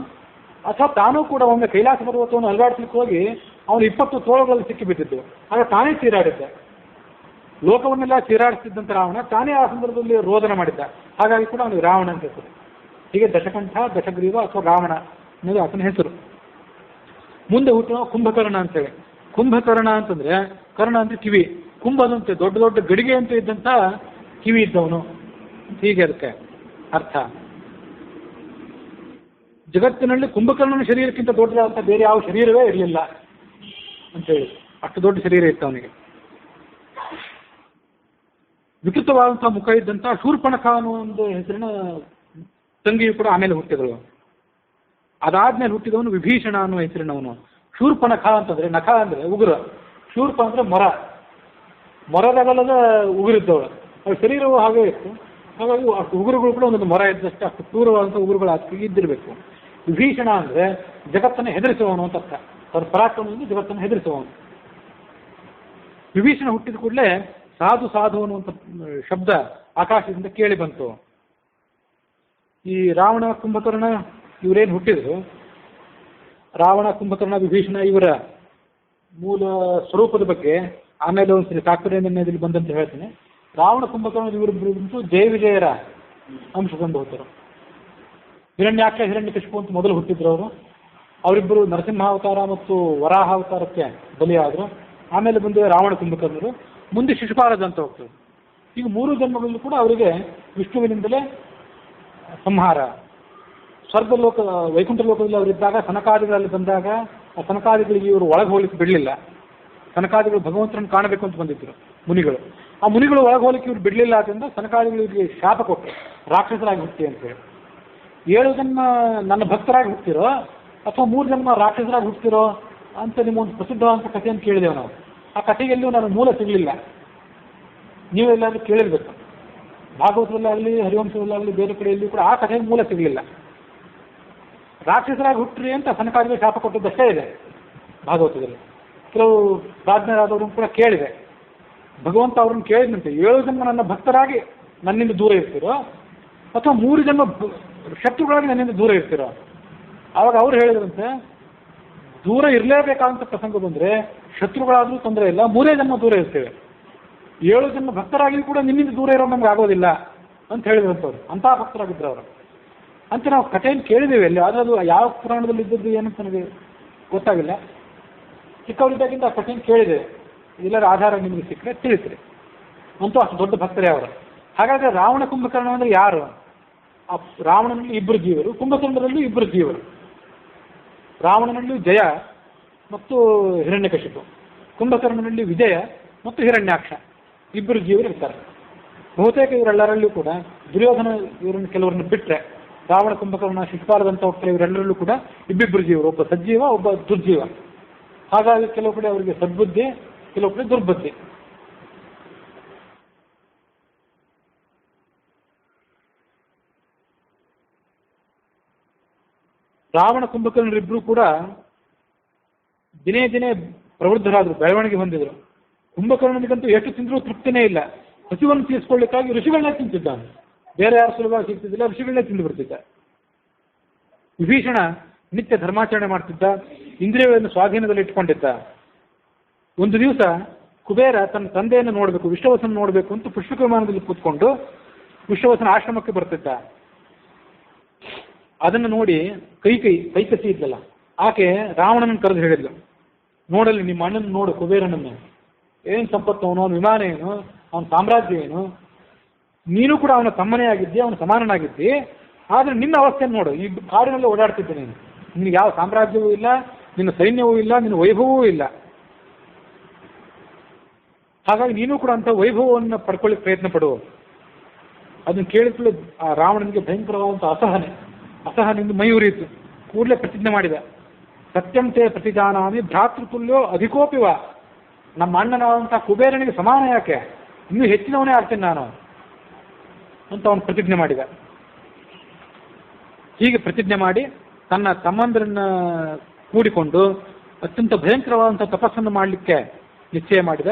ಅಥವಾ ತಾನೂ ಕೂಡ ಒಮ್ಮೆ ಕೈಲಾಸ ಪರ್ವತವನ್ನು ಅಲುಗಾಡಿಸ್ಲಿಕ್ಕೆ ಹೋಗಿ ಅವನು 20 ತೋಳುಗಳಲ್ಲಿ ಸಿಕ್ಕಿಬಿಟ್ಟಿದ್ದು, ಆಗ ತಾನೇ ಚೀರಾಡಿದ್ದ. ಲೋಕವನ್ನೆಲ್ಲ ಚೀರಾಡಿಸ್ತಿದ್ದಂಥ ರಾವಣ ತಾನೇ ಆ ಸಂದರ್ಭದಲ್ಲಿ ರೋದನ ಮಾಡಿದ್ದ. ಹಾಗಾಗಿ ಕೂಡ ಅವನಿಗೆ ರಾವಣ ಅಂತ ಹೆಸರು. ಹೀಗೆ ದಶಕಂಠ, ದಶಗ್ರೀವ ಅಥವಾ ರಾವಣ ಅನ್ನೋದು ಆತನ ಹೆಸರು. ಮುಂದೆ ಹುಟ್ಟಿದ ಕುಂಭಕರ್ಣ ಅಂತೇಳಿ. ಕುಂಭಕರ್ಣ ಅಂತಂದ್ರೆ, ಕರ್ಣ ಅಂದ್ರೆ ಕಿವಿ, ಕುಂಭದಂತೆ ದೊಡ್ಡ ದೊಡ್ಡ ಗಡಿಗೆ ಅಂತ ಇದ್ದಂಥ ಕಿವಿ ಇದ್ದವನು, ಹೀಗೆ ಅದಕ್ಕೆ ಅರ್ಥ. ಜಗತ್ತಿನಲ್ಲಿ ಕುಂಭಕರ್ಣನ ಶರೀರಕ್ಕಿಂತ ದೊಡ್ಡದಾದಂಥ ಬೇರೆ ಯಾವ ಶರೀರವೇ ಇರಲಿಲ್ಲ ಅಂತೇಳಿ, ಅಷ್ಟು ದೊಡ್ಡ ಶರೀರ ಇತ್ತು ಅವನಿಗೆ. ವಿಕೃತವಾದಂಥ ಮುಖ ಇದ್ದಂಥ ಶೂರ್ಪಣಖ ಅನ್ನೋ ಒಂದು ಹೆಸರಿನ ತಂಗಿಯು ಕೂಡ ಆಮೇಲೆ ಹುಟ್ಟಿದಳು. ಅದಾದ್ಮೇಲೆ ಹುಟ್ಟಿದವನು ವಿಭೀಷಣ ಅನ್ನೋ ಹೆಸರಿನವನು. ಶೂರ್ಪಣಖ ಅಂತಂದ್ರೆ, ನಖ ಅಂದ್ರೆ ಉಗುರ, ಶೂರ್ಪ ಅಂದ್ರೆ ಮೊರ, ಮೊರದಗಲದ ಉಗುರಿದ್ದವಳು. ಅವಳ ಶರೀರವು ಹಾಗೆ ಇತ್ತು, ಹಾಗಾಗಿ ಅಷ್ಟು ಉಗುರುಗಳು ಕೂಡ ಒಂದೊಂದು ಮೊರ ಇದ್ದಷ್ಟು ಅಷ್ಟು ಕ್ರೂರವಾದಂಥ ಉಗುರುಗಳು ಇದ್ದಿರಬೇಕು. ವಿಭೀಷಣ ಅಂದ್ರೆ ಜಗತ್ತನ್ನು ಹೆದರಿಸುವವನು ಅಂತ ಅರ್ಥ. ಅವರ ಪರಾಕ್ರಮದಿಂದ ಜಗತ್ತನ್ನು ಹೆದರಿಸುವವನು. ವಿಭೀಷಣ ಹುಟ್ಟಿದ ಕೂಡಲೇ ಸಾಧು ಸಾಧು ಅನ್ನುವಂಥ ಶಬ್ದ ಆಕಾಶದಿಂದ ಕೇಳಿ ಬಂತು. ಈ ರಾವಣ, ಕುಂಭಕರ್ಣ, ಇವರೇನು ಹುಟ್ಟಿದ್ರು, ರಾವಣ, ಕುಂಭಕರ್ಣ, ವಿಭೀಷಣ ಇವರ ಮೂಲ ಸ್ವರೂಪದ ಬಗ್ಗೆ ಆಮೇಲೆ ಒಂದ್ಸರಿ ತಾತ್ಪರ್ಯದಲ್ಲಿ ಬಂದಂತ ಹೇಳ್ತೀನಿ. ರಾವಣ ಕುಂಭಕರ್ಣ ಇವರಿಬ್ಬರು ಜಯ ವಿಜಯರ ಅಂಶ ಸಂಭವತರು. ಹಿರಣ್ಯಾಕ್ಷ ಹಿರಣ್ಯಕಶಿಪು ಅಂತ ಮೊದಲು ಹುಟ್ಟಿದ್ರು ಅವರು. ಅವರಿಬ್ಬರು ನರಸಿಂಹಾವತಾರ ಮತ್ತು ವರಾಹಾವತಾರಕ್ಕೆ ಬಲಿಯಾದರು. ಆಮೇಲೆ ಬಂದು ರಾವಣ ಕುಂಭಕರ್ಣರು, ಮುಂದೆ ಶಿಶುಪಾಲದ ಅಂತ ಹೋಗ್ತದೆ. ಈಗ 3 ಜನ್ಮಗಳಲ್ಲೂ ಕೂಡ ಅವರಿಗೆ ವಿಷ್ಣುವಿನಿಂದಲೇ ಸಂಹಾರ. ಸ್ವರ್ಗಲೋಕ ವೈಕುಂಠ ಲೋಕದಲ್ಲಿ ಅವರಿದ್ದಾಗ ಸನಕಾದಿಗಳಲ್ಲಿ ಬಂದಾಗ ಆ ಸನಕಾದಿಗಳಿಗೆ ಇವರು ಒಳಗೆ ಹೋಗ್ಲಿಕ್ಕೆ ಬಿಡಲಿಲ್ಲ. ಸನಕಾದಿಗಳು ಭಗವಂತರನ್ನು ಕಾಣಬೇಕು ಅಂತ ಬಂದಿದ್ದರು ಮುನಿಗಳು. ಆ ಮುನಿಗಳು ಒಳಗೆ ಹೋಗ್ಲಿಕ್ಕೆ ಇವ್ರು ಬಿಡಲಿಲ್ಲ ಆದ್ದರಿಂದ ಸನಕಾದಿಗಳಿಗೆ ಶಾಪ ಕೊಟ್ಟರು, ರಾಕ್ಷಸರಾಗಿ ಹುಟ್ಟಿ ಅಂತೇಳಿ. 7 ಜನ್ಮ ನನ್ನ ಭಕ್ತರಾಗಿ ಹುಟ್ಟಿರೋ ಅಥವಾ 3 ಜನ್ಮ ರಾಕ್ಷಸರಾಗಿ ಹುಟ್ಟಿರೋ ಅಂತ ನಿಮ್ಮೊಂದು ಪ್ರಸಿದ್ಧವಾದಂಥ ಕಥೆಯನ್ನು ಕೇಳಿದೆವು ನಾವು. ಆ ಕಥೆಯಲ್ಲೂ ನನಗೆ ಮೂಲ ಸಿಗಲಿಲ್ಲ. ನೀವೆಲ್ಲಾದ್ರೂ ಕೇಳಿರ್ಬೇಕು. ಭಾಗವತದಲ್ಲಾಗಲಿ ಹರಿವಂಶದಲ್ಲಾಗಲಿ ಬೇರೆ ಕಡೆಯಲ್ಲಿ ಕೂಡ ಆ ಕಥೆಗೆ ಮೂಲ ಸಿಗಲಿಲ್ಲ. ರಾಕ್ಷಸರಾಗಿ ಹುಟ್ಟ್ರಿ ಅಂತ ಸನಕಾದಿಗೆ ಶಾಪ ಕೊಟ್ಟದ್ದಷ್ಟೇ ಇದೆ ಭಾಗವತದಲ್ಲಿ. ಕೆಲವು ಪ್ರಾಜ್ಞರಾದವ್ರನ್ನ ಕೂಡ ಕೇಳಿದೆ. ಭಗವಂತ ಅವ್ರನ್ನ ಕೇಳಿದಂತೆ 7 ಜನ್ಮ ನನ್ನ ಭಕ್ತರಾಗಿ ನನ್ನಿಂದ ದೂರ ಇರ್ತೀರೋ ಅಥವಾ 3 ಜನ್ಮ ಶತ್ರುಗಳಾಗಿ ನನ್ನಿಂದ ದೂರ ಇರ್ತೀರೋ. ಆವಾಗ ಅವ್ರು ಹೇಳಿದ್ರಂತೆ, ದೂರ ಇರಲೇಬೇಕಾದಂಥ ಪ್ರಸಂಗ ಬಂದರೆ ಶತ್ರುಗಳಾದರೂ ತೊಂದರೆ ಇಲ್ಲ, 3 ಜನ್ಮ ದೂರ ಇರ್ತೇವೆ. 7 ಜನ್ಮ ಭಕ್ತರಾಗಿ ಕೂಡ ನಿನ್ನಿಂದ ದೂರ ಇರೋ ನಮ್ಗೆ ಆಗೋದಿಲ್ಲ ಅಂತ ಹೇಳಿದ್ರಂಥವ್ರು. ಅಂತಹ ಭಕ್ತರಾಗಿದ್ದರು ಅವರು ಅಂತ ನಾವು ಕಥೆಯನ್ನು ಕೇಳಿದ್ದೇವೆ ಅಲ್ಲಿ. ಆದರೆ ಅದು ಯಾವ ಪುರಾಣದಲ್ಲಿ ಇದ್ದದ್ದು ಏನಂತ ನನಗೆ ಗೊತ್ತಾಗಿಲ್ಲ. ಚಿಕ್ಕವರಿದ್ದಾಗಿಂದ ಆ ಕಥೆಯನ್ನು ಕೇಳಿದೆ. ಎಲ್ಲರ ಆಧಾರ ನಿಮಗೆ ಸಿಕ್ಕರೆ ತಿಳಿಸ್ರಿ. ಅಂತೂ ಅಷ್ಟು ದೊಡ್ಡ ಭಕ್ತರೇ ಅವರು. ಹಾಗಾದರೆ ರಾವಣ ಕುಂಭಕರ್ಣ ಅಂದರೆ ಯಾರು? ಆ ರಾವಣನಲ್ಲಿ 2 ಜೀವರು, ಕುಂಭಕರ್ಣರಲ್ಲೂ 2 ಜೀವರು. ರಾವಣನಲ್ಲಿ ಜಯ ಮತ್ತು ಹಿರಣ್ಯಕಶಿಪು, ಕುಂಭಕರ್ಣನಲ್ಲಿ ವಿಜಯ ಮತ್ತು ಹಿರಣ್ಯಾಕ್ಷ 2 ಜೀವರು ಇರ್ತಾರೆ. ಬಹುತೇಕ ಇವರೆಲ್ಲರಲ್ಲೂ ಕೂಡ ದುರ್ಯೋಧನ ಇವರನ್ನು ಕೆಲವರನ್ನು ಬಿಟ್ಟರೆ ರಾವಣ, ಕುಂಭಕರ್ಣ, ಶಿಶುಪಾಲದಂಥ ಹೋಗ್ತಾರೆ. ಇವರೆಲ್ಲರಲ್ಲೂ ಕೂಡ 2 ಜೀವರು, ಒಬ್ಬ ಸಜ್ಜೀವ, ಒಬ್ಬ ದುರ್ಜೀವ. ಹಾಗಾಗಿ ಕೆಲವು ಕಡೆ ಅವರಿಗೆ ಸದ್ಬುದ್ಧಿ, ಕೆಲವು ಕಡೆ ದುರ್ಬುದ್ಧಿ. ರಾವಣ ಕುಂಭಕರ್ಣರಿಬ್ಬರು ಕೂಡ ದಿನೇ ದಿನೇ ಪ್ರವೃದ್ಧರಾದರು, ಬೆಳವಣಿಗೆ ಹೊಂದಿದರು. ಕುಂಭಕರ್ಣನಿಗಂತೂ ಎಷ್ಟು ತಿಂದರೂ ತೃಪ್ತಿನೇ ಇಲ್ಲ. ಹಸಿವನ್ನು ತೀರಿಸಿಕೊಳ್ಳಿಕ್ಕಾಗಿ ಋಷಿಗಳನ್ನೇ ತಿಂತಿದ್ದಾನೆ. ಬೇರೆ ಯಾರು ಸುಲಭವಾಗಿ ಸಿಗ್ತಿದ್ದಿಲ್ಲ, ಋಷಿಗಳನ್ನೇ ತಿಂದು ಬಿಡ್ತಿದ್ದ. ವಿಭೀಷಣ ನಿತ್ಯ ಧರ್ಮಾಚರಣೆ ಮಾಡ್ತಿದ್ದ, ಇಂದ್ರಿಯಗಳನ್ನು ಸ್ವಾಧೀನದಲ್ಲಿ ಇಟ್ಕೊಂಡಿದ್ದ. ಒಂದು ದಿವಸ ಕುಬೇರ ತನ್ನ ತಂದೆಯನ್ನು ನೋಡಬೇಕು, ವಿಶ್ವವಸನ ನೋಡಬೇಕು ಅಂತ ಪುಷ್ಪಕ ವಿಮಾನದಲ್ಲಿ ಕೂತ್ಕೊಂಡು ವಿಶ್ವವಸನ ಆಶ್ರಮಕ್ಕೆ ಬರ್ತಿದ್ದ. ಅದನ್ನು ನೋಡಿ ಕೈಕಸಿ ಇದ್ದಲ್ಲ, ಆಕೆ ರಾವಣನನ್ನು ಕರೆದು ಹೇಳಿದ್ಲು, ನೋಡಲ್ಲಿ ನಿಮ್ಮ ಅಣ್ಣನ ನೋಡು, ಕುಬೇರನನ್ನು, ಏನು ಸಂಪತ್ತು ಅವನು, ಅವನ ವಿಮಾನ ಏನು, ಅವನ ಸಾಮ್ರಾಜ್ಯ ಏನು, ನೀನು ಕೂಡ ಅವನ ತಮ್ಮನೇ ಆಗಿದ್ದಿ, ಅವನ ಸಮಾನನಾಗಿದ್ದಿ. ಆದರೆ ನಿನ್ನ ಅವಸ್ಥೆಯನ್ನು ನೋಡು, ಈ ಕಾಡಿನಲ್ಲಿ ಓಡಾಡ್ತಿದ್ದೆ ನೀನು, ನಿನಗೆ ಯಾವ ಸಾಮ್ರಾಜ್ಯವೂ ಇಲ್ಲ, ನಿನ್ನ ಸೈನ್ಯವೂ ಇಲ್ಲ, ನಿನ್ನ ವೈಭವವೂ ಇಲ್ಲ. ಹಾಗಾಗಿ ನೀನು ಕೂಡ ಅಂತ ವೈಭವವನ್ನು ಪಡ್ಕೊಳ್ಳಿಕ್ಕೆ ಪ್ರಯತ್ನ ಪಡುವ. ಅದನ್ನು ಕೇಳಿಕೊಳ್ಳಿ ಆ ರಾವಣನಿಗೆ ಭಯಂಕರವಾದಂಥ ಅಸಹನಿಂದ ಮೈ ಉರಿಯಿತು. ಕೂಡಲೇ ಪ್ರತಿಜ್ಞೆ ಮಾಡಿದ, ಸತ್ಯಂತೆ ಪ್ರತಿಜಾನಾಮಿ ಭ್ರಾತೃತುಲ್ಯೋ ಅಧಿಕೋಪಿವ. ನಮ್ಮ ಅಣ್ಣನಾದಂಥ ಕುಬೇರನಿಗೆ ಸಮಾನ ಯಾಕೆ, ಇನ್ನೂ ಹೆಚ್ಚಿನವನೇ ಆಗ್ತೇನೆ ನಾನು ಅಂತ ಅವನು ಪ್ರತಿಜ್ಞೆ ಮಾಡಿದ. ಹೀಗೆ ಪ್ರತಿಜ್ಞೆ ಮಾಡಿ ತನ್ನ ತಮ್ಮಂದರನ್ನ ಕೂಡಿಕೊಂಡು ಅತ್ಯಂತ ಭಯಂಕರವಾದಂಥ ತಪಸ್ಸನ್ನು ಮಾಡಲಿಕ್ಕೆ ನಿಶ್ಚಯ ಮಾಡಿದ.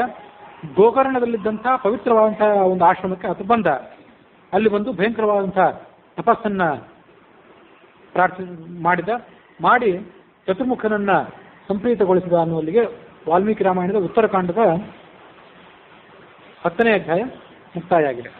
ಗೋಕರ್ಣದಲ್ಲಿದ್ದಂಥ ಪವಿತ್ರವಾದಂಥ ಒಂದು ಆಶ್ರಮಕ್ಕೆ ಅದು ಬಂದ. ಅಲ್ಲಿ ಬಂದು ಭಯಂಕರವಾದಂಥ ತಪಸ್ಸನ್ನು ಮಾಡಿ ಚತುರ್ಮುಖನನ್ನ ಸಂಪ್ರೀತಗೊಳಿಸಿದ ಅನ್ನುವಲ್ಲಿಗೆ ವಾಲ್ಮೀಕಿ ರಾಮಾಯಣದ ಉತ್ತರಕಾಂಡದ 10ನೇ ಅಧ್ಯಾಯ ಮುಕ್ತಾಯ ಆಗಿದೆ.